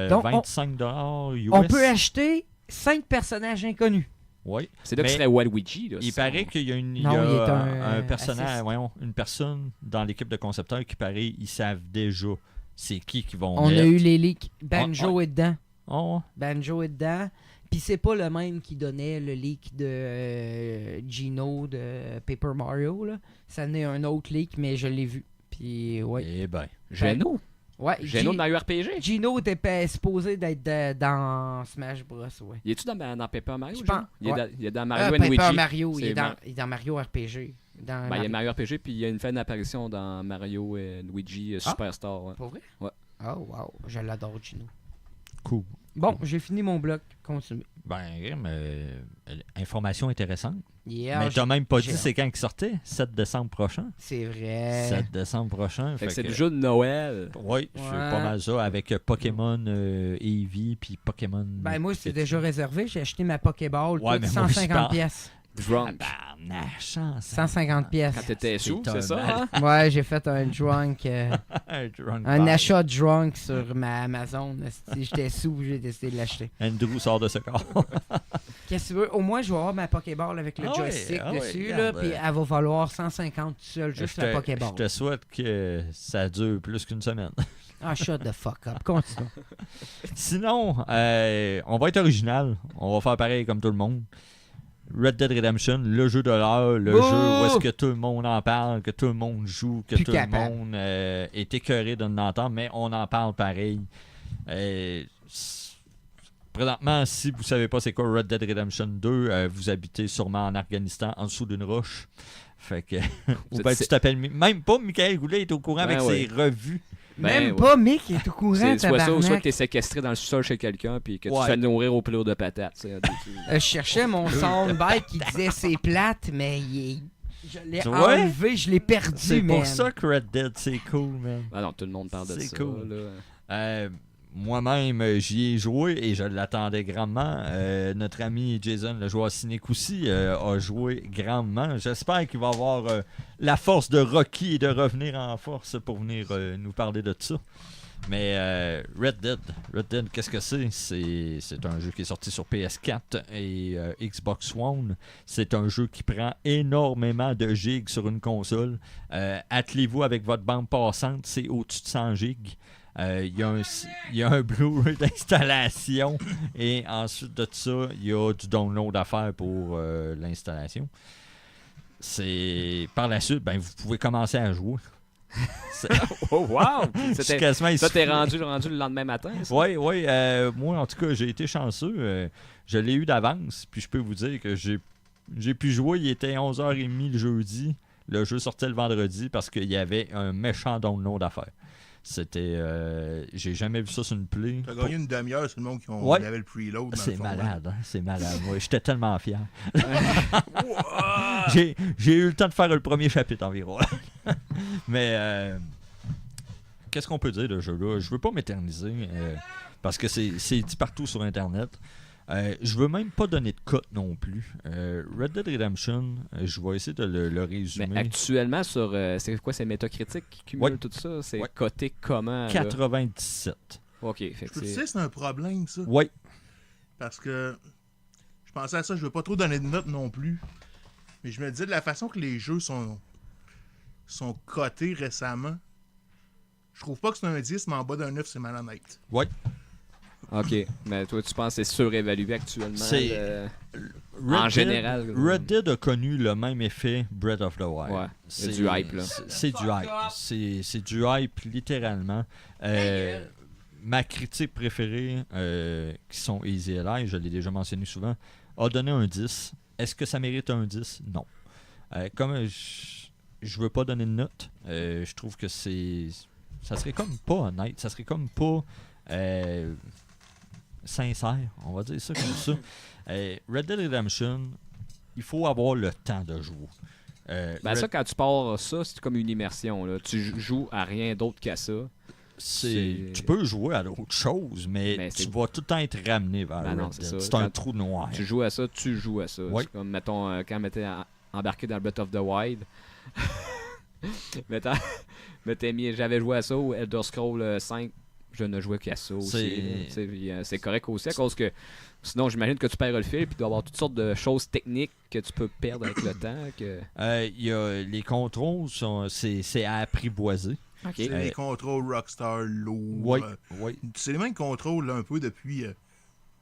Donc, 25$ US. On peut acheter 5 personnages inconnus. Oui. C'est là que Mais serait Waluigi. Là, Il paraît qu'il y a, il y Non, a il est un personnage, assist. voyons, une personne dans l'équipe de concepteurs qui paraît, ils savent déjà c'est qui vont On mettre. a eu les leaks. Banjo est dedans. Oh, Banjo est dedans. Puis c'est pas le même qui donnait le leak de Gino de Paper Mario. Là. Ça n'est un autre leak, mais je l'ai vu. Puis ouais. eh ben. Geno. Ouais, Geno de Mario RPG. Gino était supposé d'être dans Smash Bros. Ouais. Il est-tu dans Paper Mario? Je Geno? pense, Il est ouais. il est dans Mario Paper Luigi. Mario, il C'est est dans Mario RPG. Dans Ben, il y a Mario RPG, puis il y a une fin d'apparition dans Mario et Luigi Superstar. Ouais. Pour vrai? Ouais. Oh wow, je l'adore Gino. Cool. Bon, j'ai fini mon bloc. Continue. Ben, information intéressante. Yeah, Mais t'as même pas j'ai dit hâte. c'est quand il sortait? 7 décembre prochain. C'est vrai. 7 décembre prochain. Fait que c'est le jeu de Noël. Oui, c'est Ouais. pas mal ça. Avec Pokémon Eevee puis Pokémon. Ben moi, c'est déjà réservé. J'ai acheté ma Pokéball. Ouais, toute mais moi aussi, 150 par- pièces. Drunk. Tabarnak, chance. 150 pièces. Quand t'étais sous, C'est c'est ça? Hein? Ouais, j'ai fait un drunk. Un achat drunk sur ma Amazon. Si j'étais sous, j'ai décidé de l'acheter. Andrew sort de ce corps. Qu'est-ce que tu veux? Au moins, je vais avoir ma Pokéball avec le Ah ouais, joystick ah ouais, dessus. regarde, là, puis elle va valoir 150 tout seul, juste la Je Pokéball. te souhaite que ça dure plus qu'une semaine. Ah, shut the fuck up. Continue. Sinon, on va être original. On va faire pareil comme tout le monde. Red Dead Redemption, le jeu de l'heure, le Bouh! jeu où est-ce que tout le monde en parle, que tout le monde joue, que Plus tout capable. le monde est écœuré de l'entendre, mais on en parle pareil. Présentement, si vous savez pas c'est quoi Red Dead Redemption 2, vous habitez sûrement en Afghanistan, en dessous d'une roche. Fait que, ou ben, tu t'appelles, même pas Michael Goulet est au courant Ben avec ouais. ses revues. Ben, Même ouais. pas Mick est au courant, C'est soit ça, ou soit tabarnak. que t'es séquestré dans le sous-sol chez quelqu'un, puis que tu Ouais. te fais nourrir au pleur de patates. Je cherchais mon soundbite qui disait c'est plate, mais je l'ai Tu vois? enlevé, je l'ai perdu, C'est man. pour ça que Red Dead, c'est cool, man. Ah non, tout le monde parle de C'est ça. cool. Là. Moi-même, j'y ai joué et je l'attendais grandement. Notre ami Jason, le joueur cynique aussi, a joué grandement. J'espère qu'il va avoir la force de Rocky et de revenir en force pour venir nous parler de ça. Mais Red Dead, qu'est-ce que c'est? C'est un jeu qui est sorti sur PS4 et Xbox One. C'est un jeu qui prend énormément de gigs sur une console. Attelez-vous avec votre bande passante, c'est au-dessus de 100 gigs. Il y a un Blu-ray d'installation et ensuite de ça, il y a du download à faire pour l'installation. Par la suite, ben, vous pouvez commencer à jouer. Oh, wow! C'est quasiment Ça, t'es essoufflé. rendu le lendemain matin? ça? Oui, moi, en tout cas, j'ai été chanceux. Je l'ai eu d'avance. Puis je peux vous dire que j'ai pu jouer. Il était 11h30 le jeudi. Le jeu sortait le vendredi parce qu'il y avait un méchant download à faire. C'était... j'ai jamais vu ça sur une play. T'as gagné une demi-heure sur le monde qui Ouais. avait le preload. dans le C'est fond, malade, hein? C'est malade. Ouais, j'étais tellement fier. J'ai eu le temps de faire le premier chapitre environ. Mais qu'est-ce qu'on peut dire de ce jeu-là? Je veux pas m'éterniser parce que c'est dit partout sur Internet. Je veux même pas donner de cote non plus. Red Dead Redemption, je vais essayer de le résumer. Mais actuellement, sur c'est quoi, c'est Metacritic qui cumule Ouais. tout ça? C'est Ouais. coté comment? là? 97. OK, fait Je que peux te c'est... dire, c'est un problème, ça. Oui, Parce que je pensais à ça, je veux pas trop donner de notes non plus. Mais je me disais, de la façon que les jeux sont cotés récemment, je trouve pas que c'est un 10, mais en bas d'un 9, c'est malhonnête. oui. OK, mais toi, tu penses que c'est surévalué actuellement? C'est- En Red Dead- général. Red Dead a connu le même effet Breath of the Wild. Ouais, il y a du hype, là. C'est du hype. C'est du hype, littéralement. Ma critique préférée, qui sont Easy Ally, je l'ai déjà mentionné souvent, a donné un 10. Est-ce que ça mérite un 10? Non. Comme je veux pas donner de note, je trouve que ça serait comme pas honnête. Ça serait comme pas sincère, on va dire ça comme ça. Red Dead Redemption, il faut avoir le temps de jouer. Ben ça, quand tu pars ça, c'est comme une immersion. Là. Tu joues à rien d'autre qu'à ça. Tu peux jouer à d'autres choses, mais Mais tu c'est- vas tout le temps être ramené vers Ben non, Red c'est Dead. ça. C'est Quand un trou noir. Tu joues à ça, tu joues à ça. Ouais. C'est comme, mettons, quand on m'était embarqué dans Breath of the Wild, j'avais joué à ça, ou Elder Scrolls 5, je ne jouais qu'à ça aussi. C'est- là. Tu sais, puis, c'est correct aussi, à cause que sinon, j'imagine que tu perds le fil, puis tu dois avoir toutes sortes de choses techniques que tu peux perdre avec le temps. Il y a, les contrôles, c'est à apprivoiser. OK. C'est les contrôles Rockstar lourds. Oui, oui. C'est les mêmes contrôles là, un peu depuis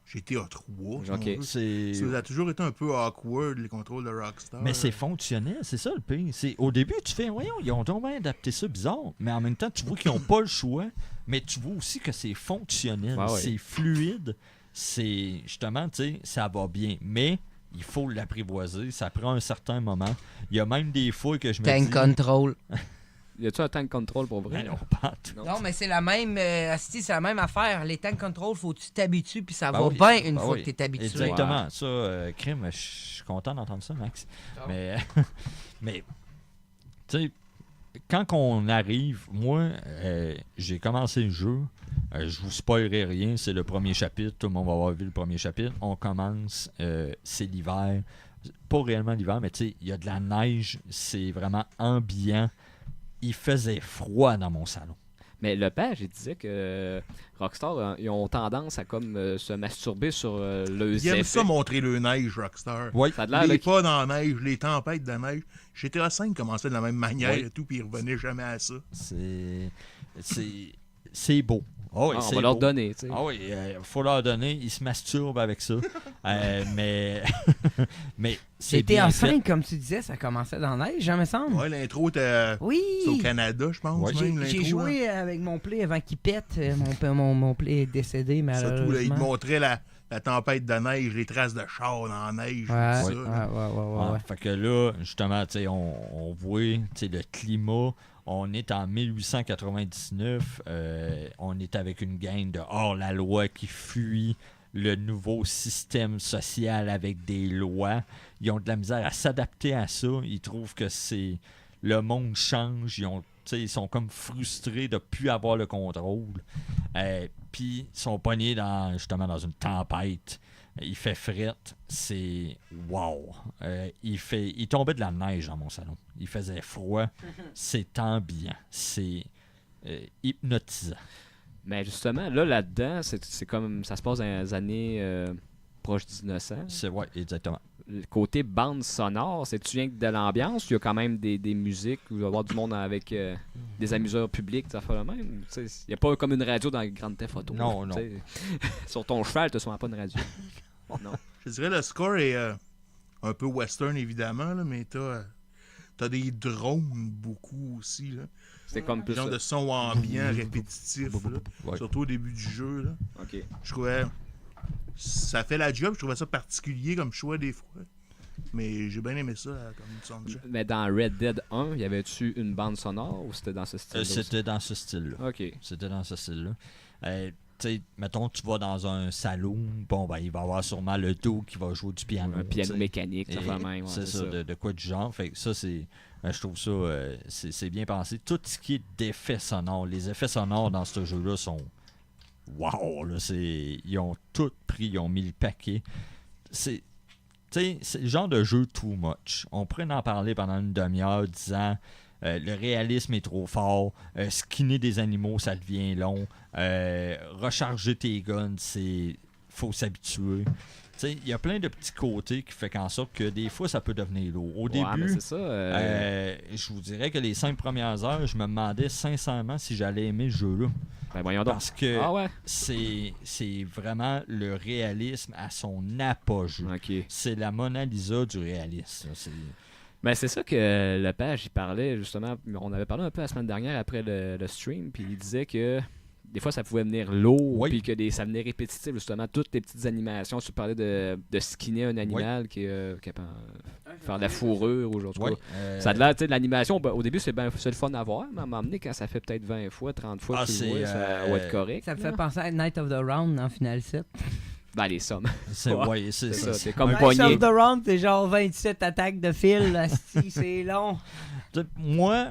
GTA 3. si on Ok. veut. Ça a toujours été un peu awkward, les contrôles de Rockstar. Mais c'est fonctionnel, c'est ça le pire. Au début, tu fais, voyons, ils ont donc bien adapté ça bizarre, mais en même temps, tu vois qu'ils n'ont pas le choix, mais tu vois aussi que c'est fonctionnel, Ouais, ouais. c'est fluide, c'est justement, tu sais, ça va bien, mais il faut l'apprivoiser, ça prend un certain moment. Il y a même des fois que je me Tank dis... control. Y a-tu un tank control pour vrai? Ben non, pas tout. Non, mais c'est la même asti, c'est la même affaire. Les tank control, faut que tu t'habitues, puis ça Ben va oui. bien une Ben fois oui. que t'es habitué. Exactement. Ça, crime, je suis content d'entendre ça, Max. Mais, mais tu sais, quand on arrive, moi, j'ai commencé le jeu. Je vous spoilerai rien, c'est le premier chapitre. Tout le monde va avoir vu le premier chapitre. On commence, c'est l'hiver. Pas réellement l'hiver, mais tu sais, il y a de la neige. C'est vraiment ambiant. Il faisait froid dans mon salon. Mais le page, il disait que Rockstar, ils ont tendance à comme se masturber sur leurs Ils aiment effets. ça montrer le neige, Rockstar. Oui. Ça a l'air Les là, pas dans la neige, les tempêtes de neige. GTA 5 commençait de la même manière Oui. et tout, puis ils revenaient jamais à ça. C'est beau. Ah oui, on c'est va leur beau. donner. Tu sais. Ah oui, faut leur donner. Ils se masturbent avec ça. Mais mais c'est J'étais bien en fait. 5, comme tu disais, ça commençait dans la neige, jamais semble. Ouais, l'intro était Oui! c'est au Canada, je pense. Ouais. Même, J'ai l'intro, là. joué avec mon play avant qu'il pète. Mon play est décédé, Surtout, là, il malheureusement. montrait la tempête de neige, les traces de char dans la neige, Ouais, tout ouais, ça. ouais, là. ouais. Ouais, fait que là, justement, tu sais, on voit tu sais, le climat. On est en 1899. On est avec une gang de hors-la-loi qui fuit le nouveau système social avec des lois. Ils ont de la misère à s'adapter à ça. Ils trouvent que c'est le monde change. Ils sont comme frustrés de ne plus avoir le contrôle. Puis ils sont pognés justement dans une tempête. Il fait fret, c'est wow. Il tombait de la neige dans mon salon. Il faisait froid. C'est ambiant. C'est hypnotisant. Mais justement, là-dedans, c'est comme ça se passe dans les années proches du 1900. C'est ouais, exactement. Le côté bande sonore, c'est-tu rien que de l'ambiance? Il y a quand même des musiques où il va y avoir du monde avec des amuseurs publics, ça fait le même. Il n'y a pas comme une radio dans Grand Theft Auto. Non, là, non. t'sais. Sur ton cheval, tu sûrement pas une radio. Non. Je dirais le score est un peu western, évidemment, là, mais T'as des drones beaucoup aussi, là. C'est comme plus Genre ça. de son ambiant répétitif, là. Ouais. Surtout au début du jeu, là. Ok. Je trouvais... Ça fait la job, je trouvais ça particulier comme choix des fois. Mais j'ai bien aimé ça comme soundtrack. Mais dans Red Dead 1, y avait-tu une bande sonore ou c'était dans ce style-là? C'était dans ce style-là. Ok. C'était dans ce style-là. Tu sais, mettons, tu vas dans un salon, bon, ben, il va y avoir sûrement le dos qui va jouer du piano. Un piano t'sais. mécanique, ça Et fait même. Ouais, c'est ça, de quoi du genre. Fait que ça, c'est. Je trouve ça. C'est bien pensé. Tout ce qui est d'effets sonores, les effets sonores dans ce jeu-là sont. Wow! Là, ils ont tout pris, ils ont mis le paquet. C'est. Tu sais, c'est le genre de jeu too much. On pourrait en parler pendant une demi-heure disant. Le réalisme est trop fort. Skinner des animaux, ça devient long. Recharger tes guns, faut s'habituer. Il y a plein de petits côtés qui font en sorte que des fois, ça peut devenir lourd. Au Ouais, mais début, c'est ça. je vous dirais que les 5 premières heures, je me demandais sincèrement si j'allais aimer ce jeu-là. Ben voyons donc. Parce que Ah ouais? c'est vraiment le réalisme à son apogée. Ok. C'est la Mona Lisa du réalisme. Ben c'est ça que Lepage, il parlait justement. On avait parlé un peu la semaine dernière après le stream, puis il disait que des fois ça pouvait venir lourd, Oui. puis que ça venait répétitif, justement. Toutes les petites animations. Tu parlais de skinner un animal qui peut faire de la fourrure aujourd'hui. Ouais, Ça a l'air, tu sais, de l'animation, ben, au début c'est le fun à voir, mais à un moment donné, quand ça fait peut-être 20 fois, 30 fois que tu le vois, ça va être correct. Ça me là. fait penser à Night of the Round dans Final 7. Ben les sommes. c'est Ouais, ouais, c'est ça. C'est comme Night pogné. of the Round, c'est genre 27 attaques de fil. Asti, c'est long. Moi,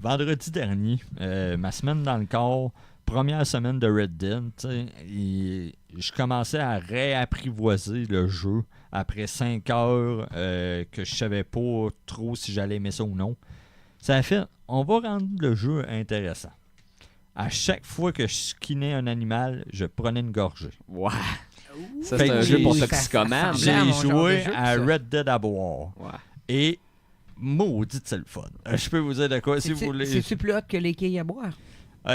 vendredi dernier, ma semaine dans le corps, première semaine de Red Dead, je commençais à réapprivoiser le jeu après 5 heures que je savais pas trop si j'allais aimer ça ou non. Ça a fait, on va rendre le jeu intéressant. À chaque fois que je skinnais un animal, je prenais une gorgée. Ouais. Ça, Fait c'est un que jeu pour j'ai- toxicomane. ça ressemblait à J'ai mon genre joué de jeu, à ça. Red Dead à boire. Ouais. Et maudit, c'est le fun. Je peux vous dire de quoi, si vous voulez. C'est-tu plus hot que les quilles à boire?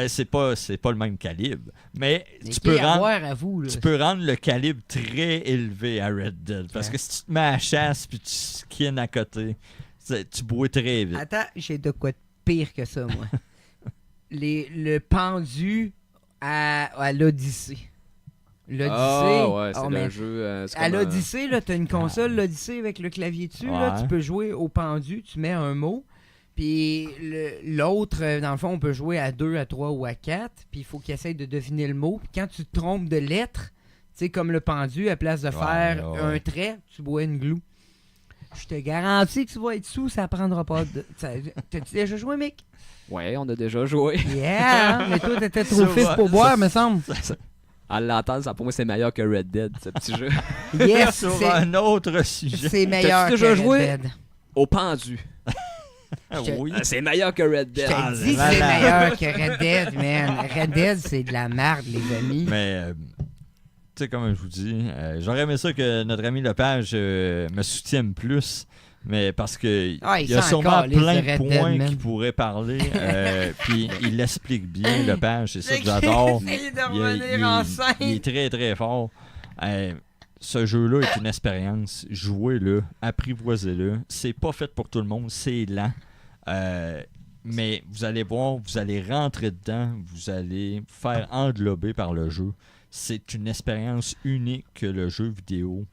C'est pas le même calibre. Mais Les tu peux, quilles à rendre, boire à vous. Là. tu peux rendre le calibre très élevé à Red Dead. Parce que si tu te mets à la chasse puis tu skins à côté, tu bois très vite. Attends, j'ai de quoi de pire que ça, moi. Le pendu à l'Odyssée. L'Odyssée. Ah ouais, c'est oh, le man. jeu. C'est À comme l'Odyssée, là, t'as une console, l'Odyssée, avec le clavier dessus. Là, Ouais. tu peux jouer au pendu, tu mets un mot. Puis l'autre, dans le fond, on peut jouer à 2, à 3 ou à 4. Puis il faut qu'il essaye de deviner le mot. Puis quand tu te trompes de lettre, tu sais, comme le pendu, à place de faire ouais. un trait, tu bois une glue. Je te garantis que tu vas être sous, ça prendra pas de. T'as-tu déjà joué, mec? Ouais, on a déjà joué. Yeah! hein? Mais toi, t'étais trop Ça fif va, pour ça- boire, me semble. À l'entendre, ça pour moi c'est meilleur que Red Dead, ce petit jeu. Yes! Sur c'est- un autre sujet. C'est meilleur que déjà Red joué? Dead. Au pendu. Oui. C'est meilleur que Red Je Dead. Ah, te dis que c'est c'est malade. meilleur que Red Dead, man. Red Dead, c'est de la merde, les amis. Mais, tu sais, comme je vous dis, j'aurais aimé ça que notre ami Lepage me soutienne plus. Mais parce que Ah, il il y a s'en sûrement calisse plein de de Red points Dead, man. qu'il pourrait parler. Puis il l'explique bien, Lepage. C'est ça que j'adore. Essaye de Il, revenir en scène. il est très très fort. Ce jeu-là est une expérience. Jouez-le, apprivoisez-le. C'est pas fait pour tout le monde, c'est lent. Mais vous allez voir, vous allez rentrer dedans, vous allez vous faire englober par le jeu. C'est une expérience unique que le jeu vidéo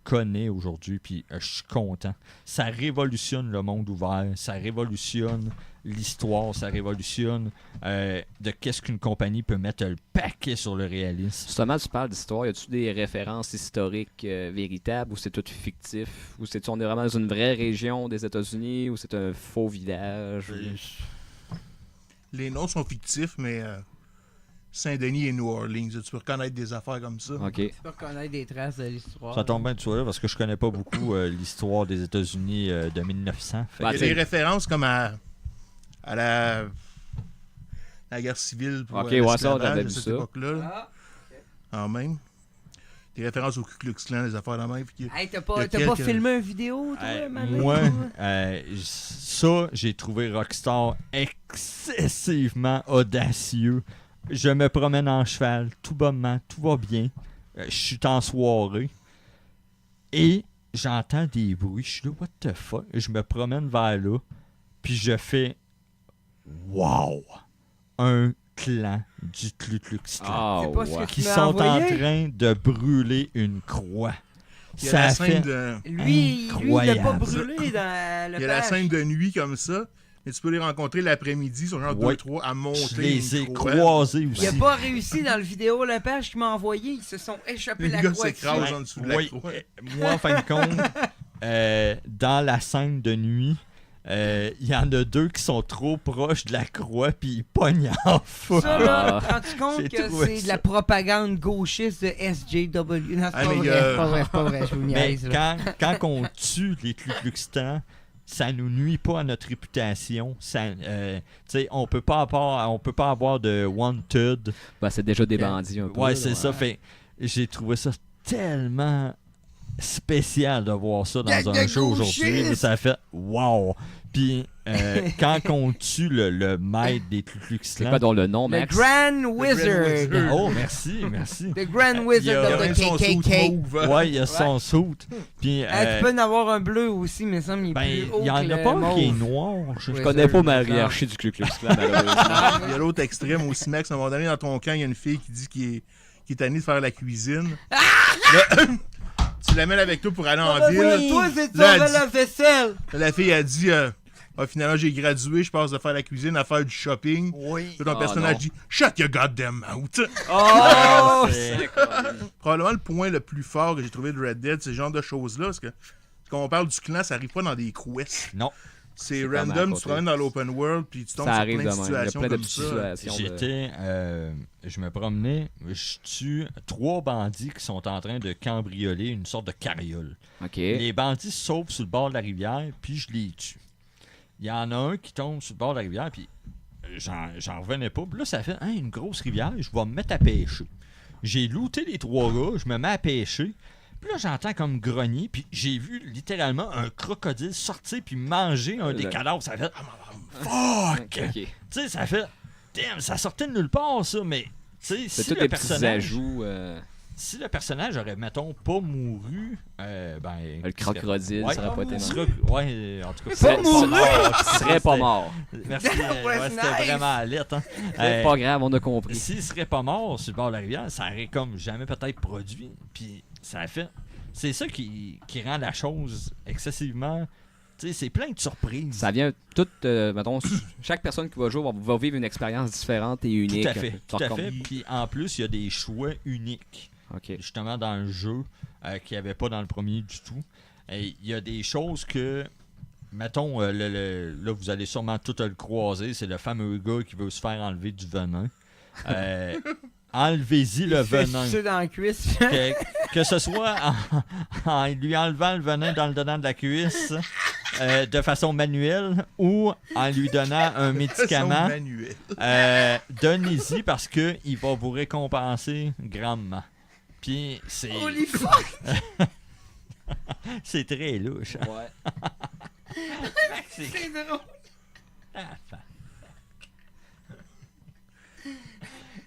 connaît aujourd'hui, puis je suis content. Ça révolutionne le monde ouvert, ça révolutionne l'histoire, ça révolutionne de qu'est-ce qu'une compagnie peut mettre le paquet sur le réalisme. Justement, tu parles d'histoire. Y a-tu des références historiques véritables ou c'est tout fictif? Ou on est vraiment dans une vraie région des États-Unis ou c'est un faux village? Les noms sont fictifs, mais Saint-Denis et New Orleans, tu peux reconnaître des affaires comme ça. Ok. Tu peux reconnaître des traces de l'histoire. Ça tombe bien de toi là parce que je connais pas beaucoup l'histoire des États-Unis de 1900. Fait Bah, Il y que- a des références comme à la guerre civile pour Ok, ouais, ça, on l'esclavage avait à vu cette ça. époque-là. là. En même. Des références au Ku Klux Klan, des affaires de même. Puis Hey, t'as Il y pas a filmé quelques- une vidéo, toi, Manuel? moi, ça, j'ai trouvé Rockstar excessivement audacieux. Je me promène en cheval, tout bonnement, tout va bien. Je suis en soirée. Et j'entends des bruits. Je suis là, what the fuck? Je me promène vers là. Puis je fais, wow! Un clan du Ku Klux Klan. Ah, C'est pas ce que ouais. tu Qui m'as sont envoyé? en train de brûler une croix. Il y a Ça la fait scène de... Lui, il l'a pas incroyable. brûlé dans le Il y a la page. scène de nuit comme ça, mais tu peux les rencontrer l'après-midi, ils sont genre Ouais. 2-3 à monter. Je les ai une croix. croisés Il a aussi. pas réussi dans le vidéo le page qu'il m'a envoyé. Ils se sont échappés Les la gars croix. s'écrasent dessus. en dessous de la Oui, croix. moi, en fin de compte, dans la scène de nuit, il y en a 2 qui sont trop proches de la croix, puis ils pognent en fou. Ça, là, rends-tu compte J'ai que trouvé c'est de ça. la propagande gauchiste de SJW? Non, c'est Ah, pas mais, vrai, c'est pas vrai, c'est pas vrai, je vous Mais niaise. là. quand on tue les Ku Klux Klan, ça nous nuit pas à notre réputation. Ça, tu sais, on peut pas avoir de wanted. Ben, c'est déjà des bandits un peu. Ouais, là, c'est ça. Fait, j'ai trouvé ça tellement spécial de voir ça Gang dans de un show aujourd'hui. gauchistes! Mais ça a fait wow. Puis quand on tue le maître des Ku Klux C'est Klan. quoi dont le nom, Le Max? Grand Wizard. Wizard. Oh, merci. The Grand Il y Wizard a Il y a of même the son suit KKK. mauve. Ouais, il y a son suit. Puis Tu peux en avoir un bleu aussi, mais ça me semble ben, plus haut il y en que a le pas un qui est mauve. noir. Je Ouais, connais ça, pas ma je- hiérarchie du Ku Klux Klan, malheureusement. Il y a l'autre extrême aussi, Max. À un moment donné, dans ton camp, il y a une fille qui dit qu'il est tanné de faire la cuisine. Là, tu l'amènes avec toi pour aller en Ah, ville. ben, toi, c'est Là, ça, elle la vaisselle. La fille a dit finalement, j'ai gradué, je passe de faire la cuisine à faire du shopping. Oui. Puis ton Oh, personnage non. dit Shut your goddamn mouth. Oh! Probablement le point le plus fort que j'ai trouvé de Red Dead, c'est ce genre de choses-là. Parce que quand on parle du clan, ça arrive pas dans des quests. Non. C'est C'est vraiment à random, tu côté. te promènes dans l'open world, puis tu tombes Ça sur arrive plein de de même. Il y a situations plein de comme petites ça. situations. J'étais, je me promenais, je tue 3 bandits qui sont en train de cambrioler une sorte de carriole. OK. Les bandits se sauvent sur le bord de la rivière, puis je les tue. Il y en a un qui tombe sur le bord de la rivière, puis j'en revenais pas. Puis là, ça fait une grosse rivière, je vais me mettre à pêcher. J'ai looté les 3 gars, je me mets à pêcher. Puis là, j'entends comme grogner, puis j'ai vu littéralement un crocodile sortir puis manger un des Là. cadavres. Ça fait fuck! OK. Tu sais, ça fait damn, ça sortait de nulle part, ça, mais tu sais, C'est si tous le des petits personnage. ajouts. Si le personnage aurait, mettons, pas mouru, Le crocodile, Ouais, ça aurait pas été il mort. serait- Ouais, en tout cas. Pas mouru! Il serait pas mort. Merci, Ouais, c'était nice. vraiment alerte. Hein. C'est pas grave, on a compris. S'il serait pas mort sur le bord de la rivière, ça aurait comme jamais peut-être produit. Puis ça a fait. C'est ça qui rend la chose excessivement. Tu sais, c'est plein de surprises. Ça vient tout, mettons, chaque personne qui va jouer va vivre une expérience différente et unique. Tout à fait. Tout à Par fait. contre- Puis en plus, il y a des choix uniques. OK. Justement dans le jeu qu'il n'y avait pas dans le premier du tout. Et il y a des choses que, mettons, là vous allez sûrement tout le croiser, c'est le fameux gars qui veut se faire enlever du venin. Enlevez-y le venin. C'est dans la cuisse. Que ce soit en lui enlevant le venin dans le dedans de la cuisse de façon manuelle ou en lui donnant un Son médicament. manuel. Donnez-y parce qu'il va vous récompenser grandement. Puis c'est Holy fuck! c'est très louche. Ouais. C'est drôle.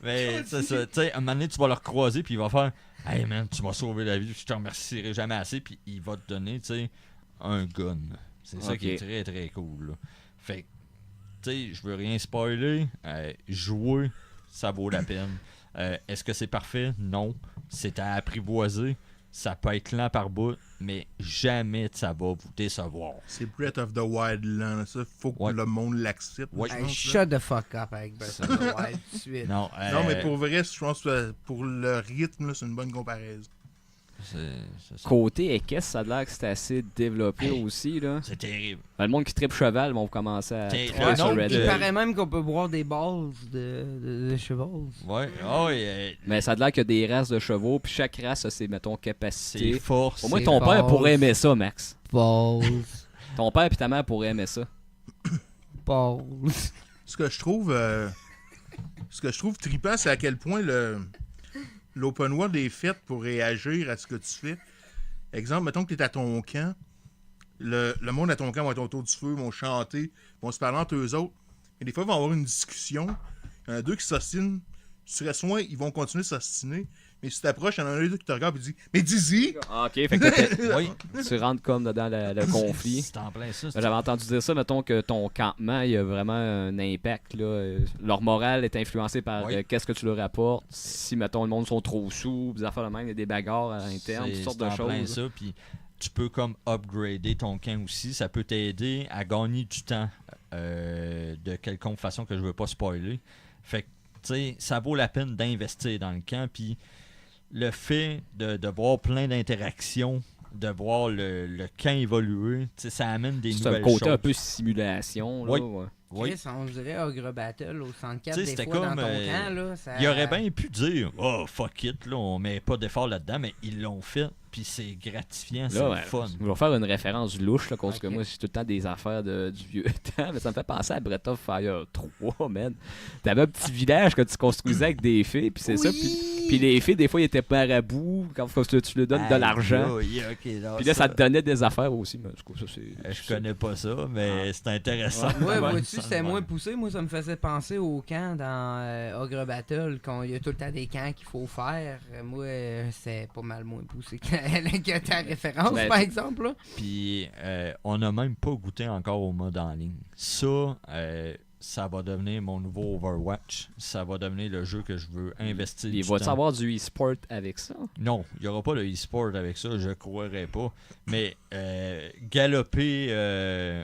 Mais c'est ça, tu sais, un moment donné, tu vas le recroiser puis il va faire Hey man, tu m'as sauvé la vie, je te remercierai jamais assez. Puis il va te donner, tu sais, un gun. C'est ça qui est Ok. très très cool. Là. Fait que, tu sais, je veux rien spoiler. Jouer, ça vaut la peine. Est-ce que c'est parfait? Non. C'est à apprivoiser. Ça peut être lent par bout, mais jamais ça va vous décevoir. C'est Breath of the Wild Land. Ça, faut que Ouais. le monde l'accepte. Ouais. je Hey, pense, là. shut the fuck up avec Breath of the Wild tout de suite. Non, Non, mais pour vrai, je pense que pour le rythme, là, c'est une bonne comparaison. c'est ça. Côté équestre, ça a l'air que c'est assez développé Hey. aussi. Là. C'est terrible. Ben, le monde qui tripe cheval vont commencer à T'es- triper le sur nombre Red de- Il Dead. paraît même qu'on peut boire des balles de cheval. Ouais. Oh, ouais, Mais ça a l'air qu'il y a des races de chevaux, puis chaque race a ses, mettons, c'est capacités. force. Au moins, C'est ton père balls. pourrait aimer ça, Max. Balls. Ton père et ta mère pourraient aimer ça. Balls. Ce que je trouve trippant, c'est à quel point l'open world est fait pour réagir à ce que tu fais. Exemple, mettons que tu es à ton camp. Le monde à ton camp va être autour du feu, vont chanter, vont se parler entre eux autres. Et des fois, ils vont avoir une discussion. Il y en a 2 qui s'ostinent. Tu serais soit ils vont continuer à s'ostiner, Mais si tu t'approches, il y en a un qui te regarde et dit mais dis-y! Ah, ok, fait que Oui, tu rentres comme dans le conflit. c'est en plein ça. J'avais entendu dire ça, mettons que ton campement, il y a vraiment un impact. Là. Leur morale est influencée par Oui. qu'est-ce que tu leur apportes. Si, mettons, le monde sont trop sous, des affaires de même, il y a des bagarres à l'interne, toutes sortes de c'est en plein choses. ça, puis tu peux comme upgrader ton camp aussi. Ça peut t'aider à gagner du temps de quelconque façon que je veux pas spoiler. Fait que, tu sais, ça vaut la peine d'investir dans le camp, puis le fait de voir plein d'interactions, de voir le camp évoluer, tu sais, ça amène des C'est un nouvelles côté choses. un peu simulation. Là, Oui. ouais. Oui. Chris, on dirait Ogre Battle au 104 Tu sais, des c'était fois comme, dans ton camp. Là, ça... Il aurait bien pu dire « Oh, fuck it, là, on met pas d'effort là-dedans », mais ils l'ont fait, puis c'est gratifiant, c'est Là, le ouais, fun. je vais faire une référence louche, là, parce que Ok. moi, c'est tout le temps des affaires du vieux temps, mais ça me fait penser à Breath of Fire 3, man. T'avais un petit village que tu construisais avec des fées, puis c'est ça, puis les fées, des fois, ils étaient marabouts quand tu leur donnes de l'argent. Puis là, ça te donnait des affaires aussi, mais du coup, ça, c'est... Je connais pas ça, mais c'est intéressant. Ouais, Ouais, vois-tu, ça c'était de moins même. poussé. Moi, ça me faisait penser au camp dans Ogre Battle, qu'il y a tout le temps des camps qu'il faut faire. Moi, c'est pas mal moins poussé que ta référence, Ben, par exemple. Là. Puis on n'a même pas goûté encore au mode en ligne. Ça va devenir mon nouveau Overwatch. Ça va devenir le jeu que je veux investir Il du va-tu temps. avoir du e-sport avec ça? Non, il n'y aura pas le e-sport avec ça, je croirais pas. Mais galoper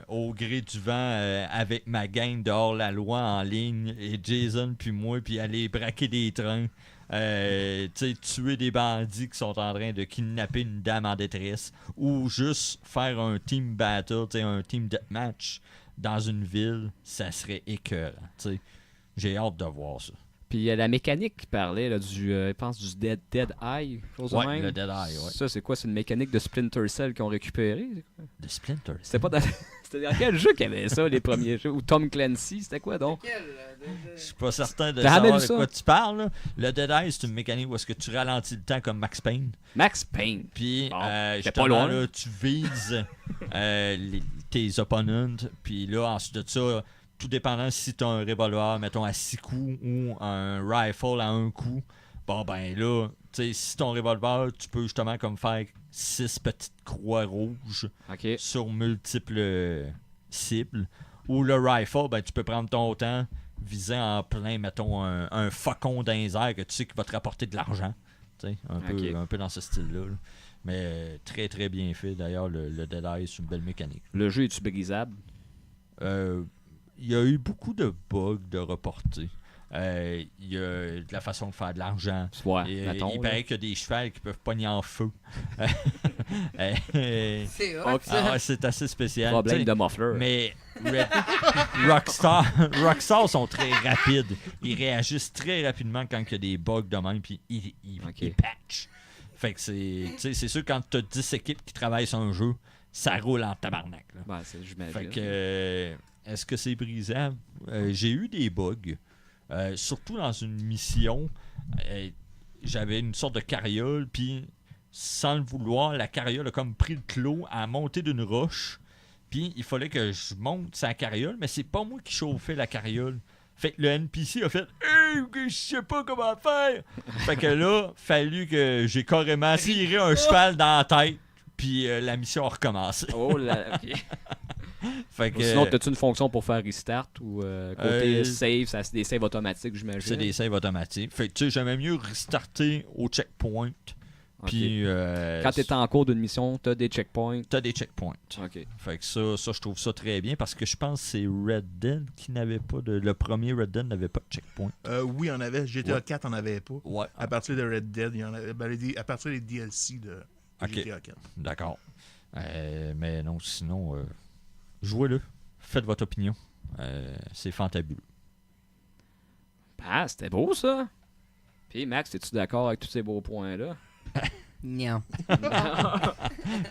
au gré du vent avec ma gang dehors la loi en ligne et Jason puis moi, puis aller braquer des trains, tuer des bandits qui sont en train de kidnapper une dame en détresse, ou juste faire un team battle, un team deathmatch dans une ville, ça serait écœurant. T'sais. J'ai hâte de voir ça. Puis il y a la mécanique qui parlait, là, je pense, du Dead Eye, chose de Ouais, même. le Dead Eye, ouais. Ça, c'est quoi? C'est une mécanique de Splinter Cell qu'ils ont récupéré? De Splinter. C'était pas dans... C'était dans quel jeu qu'il y avait ça, les premiers jeux? Ou Tom Clancy, c'était quoi donc? Je suis pas certain de T'as savoir jamais de vu ça? quoi tu parles. Là. Le Dead Eye, c'est une mécanique où est-ce que tu ralentis le temps comme Max Payne. Max Payne. Puis, Bon, justement, t'es pas loin. là, tu vises tes opponents. Puis là, ensuite de ça, tout dépendant si tu as un revolver, mettons, à 6 coups ou un rifle à 1 coup, bon, ben là, tu sais, si ton revolver, tu peux justement comme faire 6 petites croix rouges OK. sur multiples cibles. Ou le rifle, ben tu peux prendre ton temps, viser en plein, mettons, un faucon dans les airs que tu sais qui va te rapporter de l'argent. Tu sais, un peu dans ce style-là. Là. Mais très très bien fait. D'ailleurs, le Dead Eye, c'est une belle mécanique. Le jeu est-tu brisable? Il y a eu beaucoup de bugs de reportés. Il y a de la façon de faire de l'argent. Ouais, Et, mettons. il là. paraît qu'il y a des chevals qui peuvent pogner en feu. C'est hot, ça. Ah, c'est assez spécial. Problème Tu sais, de muffler. Mais Rockstar sont très rapides. Ils réagissent très rapidement quand il y a des bugs de même, puis ils patchent. Fait que c'est sûr, quand tu as 10 équipes qui travaillent sur un jeu, ça roule en tabarnak. Là. Ben, j'imagine. Fait que, est-ce que c'est brisable? J'ai eu des bugs. Surtout dans une mission, j'avais une sorte de carriole, puis sans le vouloir, la carriole a comme pris le clos à monter d'une roche. Puis il fallait que je monte sa carriole, mais c'est pas moi qui chauffais la carriole. Fait que le NPC a fait hey, je sais pas comment faire. Fait que là, fallu que j'ai carrément tiré un cheval dans la tête. Puis la mission a recommencé. Oh là, OK. Fait que, Sinon, as-tu une fonction pour faire restart ou côté Euh, save, ça c'est des saves automatiques, j'imagine? c'est des saves automatiques. Fait que tu sais, j'aimais mieux restarter au checkpoint. OK. Puis Quand t'es en cours d'une mission, t'as des checkpoints. t'as des checkpoints. OK. Fait que ça, je trouve ça très bien parce que je pense que c'est Red Dead qui n'avait pas de. Le premier Red Dead n'avait pas de checkpoint. Oui, on avait. GTA Ouais. 4, on avait pas. Ouais. À partir de Red Dead, il y en avait. À partir des DLC de Ok. GTA 4. D'accord. Mais non, sinon, jouez-le. Faites votre opinion. C'est fantabuleux. Ah, c'était beau ça. Puis Max, es-tu d'accord avec tous ces beaux points-là? Non.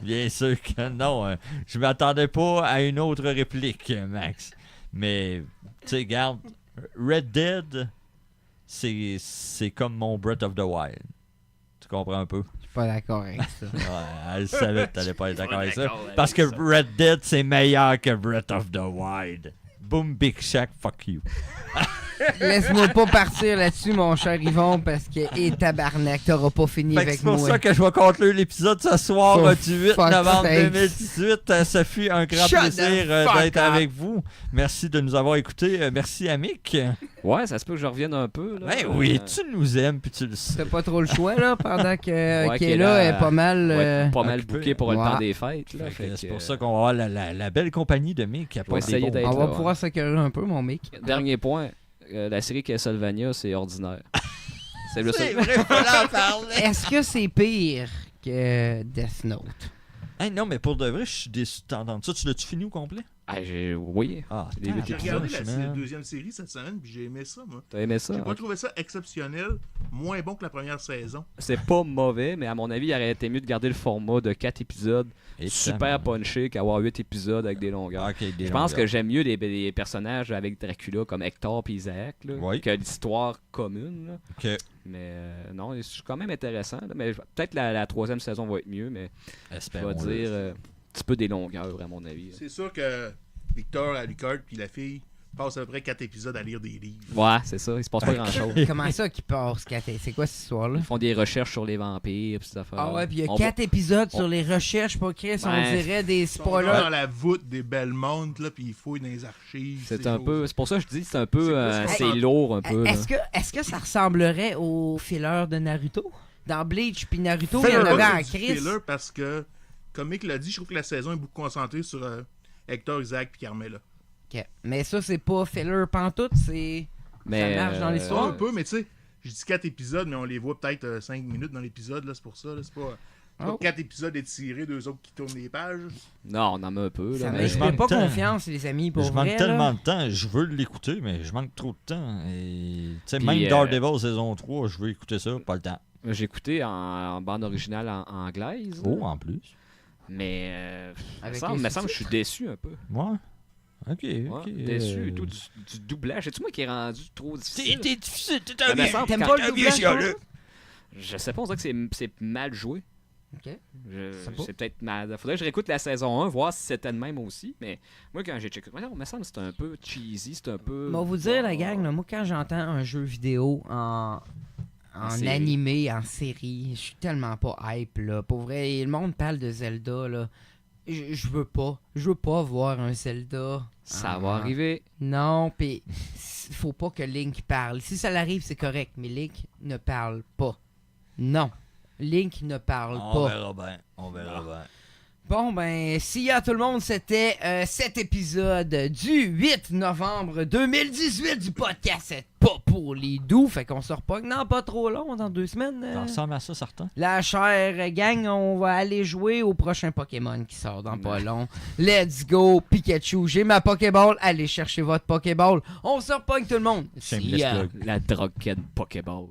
Bien sûr que non. Je m'attendais pas à une autre réplique, Max. Mais, tu sais, regarde, Red Dead, c'est comme mon Breath of the Wild. Tu comprends un peu? Je suis pas d'accord avec ça. Ouais, elle savait que t'allais pas être d'accord avec ça. Parce que Red Dead, c'est meilleur que Breath of the Wild. Boom, Big Shack, fuck you. Laisse-moi pas partir là-dessus, mon cher Yvon, parce que, tabarnak, t'auras pas fini Fait que avec c'est pour moi. ça que je vais conclure l'épisode ce soir For du 8 fuck's novembre sake. 2018. Ça fut un grand Shut plaisir the fuck d'être up. avec vous. Merci de nous avoir écoutés. Merci, Amic. Ouais, ça se peut que je revienne un peu. Là. Ben oui, tu nous aimes puis tu le sais. T'as pas trop le choix, là, pendant que Ouais, Kayla qu'elle a- est pas mal... Ouais, pas mal occupé. booké pour le Ouais. temps des fêtes. Là, Fait que fait c'est que, pour ça qu'on va avoir la belle compagnie de Mick qui a Je pas vais des essayer bons. d'être On là, va pouvoir s'accueillir un peu, mon mec. Dernier point, la série Castlevania, c'est ordinaire. C'est le C'est seul. vrai, faut en parler. Est-ce que c'est pire que Death Note? Hey, non, mais pour de vrai, je suis déçu de t'entendre ça. Tu l'as-tu fini au complet? Ah, oui. Ah, Les huit J'ai épisodes, regardé la deuxième série cette semaine, puis j'ai aimé ça, moi. T'as aimé ça? J'ai hein? pas trouvé ça exceptionnel, moins bon que la première saison. C'est pas mauvais, mais à mon avis, il aurait été mieux de garder le format de 4 épisodes Et super punché qu'avoir 8 épisodes avec des longueurs. Ok, des Je pense longueurs. que j'aime mieux les personnages avec Dracula comme Hector et Isaac là, Oui. que l'histoire commune. Là. Ok. Mais non, c'est quand même intéressant. Là, mais peut-être la troisième saison va être mieux, mais je Espérons-le. vais dire un petit peu des longueurs à mon avis. là. C'est sûr que Victor, Alucard, puis la fille passent à peu près 4 épisodes à lire des livres. Ouais, c'est ça. Il se passe pas grand-chose. Comment ça qui passe, c'est quoi cette histoire-là? Ils font des recherches sur les vampires pis cette affaire. Ah ouais, puis il y a On 4 épisodes on- sur les recherches pour Chris, on Ouais. dirait des Ils sont spoilers. dans la voûte des Belmont, là, puis ils fouillent dans les archives. C'est ces un peu. choses. C'est pour ça que je dis c'est un peu. C'est quoi, C'est c'est- lourd un peu. là. Est-ce que ça ressemblerait au filler de Naruto? Dans Bleach puis Naruto, il y Filler, en avait c'est en du Chris. filler parce que, comme Mick l'a dit, je trouve que la saison est beaucoup concentrée sur Hector, Isaac puis Carmela. Ok. Mais ça, c'est pas filler pantoute, c'est... Mais, marche dans l'histoire. Un peu, mais tu sais, je dis 4 épisodes, mais on les voit peut-être 5 minutes dans l'épisode, là, c'est pour ça. Là, c'est pas Oh. 4 épisodes étirés, 2 autres qui tournent les pages. Non, on en met un peu. Ça Là, mais mais je m'inspire manque pas de temps. confiance, les amis, pour Je vrai. manque tellement là. de temps. Je veux l'écouter, mais je manque trop de temps. Et, tu sais, Puis, même Daredevil saison 3, je veux écouter ça, pas le temps. J'ai écouté en bande originale en anglaise. là. Oh, en plus. Mais Avec me les semble que je suis déçu un peu. Ouais. Ok, Ouais, ok. déçu et tout du doublage. C'est-tu moi qui est rendu trop difficile? difficile, t'es Ça me semble T'aimes quand- pas le doublage, toi? Je sais pas, on dirait que c'est mal joué. Ok. Je- pas. C'est peut-être mal. Faudrait que je réécoute la saison 1, voir si c'était de même aussi. Mais moi, quand j'ai checké, il me semble que c'est un peu cheesy, c'est un peu. Moi, vous dire, la gang, là, moi, quand j'entends un jeu vidéo en série. animé, en série, je suis tellement pas hype, là. Pour vrai, le monde parle de Zelda, là. Je veux pas. Je veux pas voir un Zelda. Ça en- va arriver. Non, pis faut pas que Link parle. Si ça l'arrive, c'est correct, mais Link ne parle pas. Non. Link ne parle On pas. verra bien. On verra bien. Bon, ben, s'il y a tout le monde, c'était cet épisode du 8 novembre 2018 du podcast C'est pas pour les doux. Fait qu'on se repogne dans pas trop long, dans 2 semaines. Ça ressemble à ça, certain. La chère gang, on va aller jouer au prochain Pokémon qui sort dans pas long. Let's go, Pikachu. J'ai ma Pokéball. Allez chercher votre Pokéball. On se repogne tout le monde. See Shameless ya. plug. La drogue Pokéball.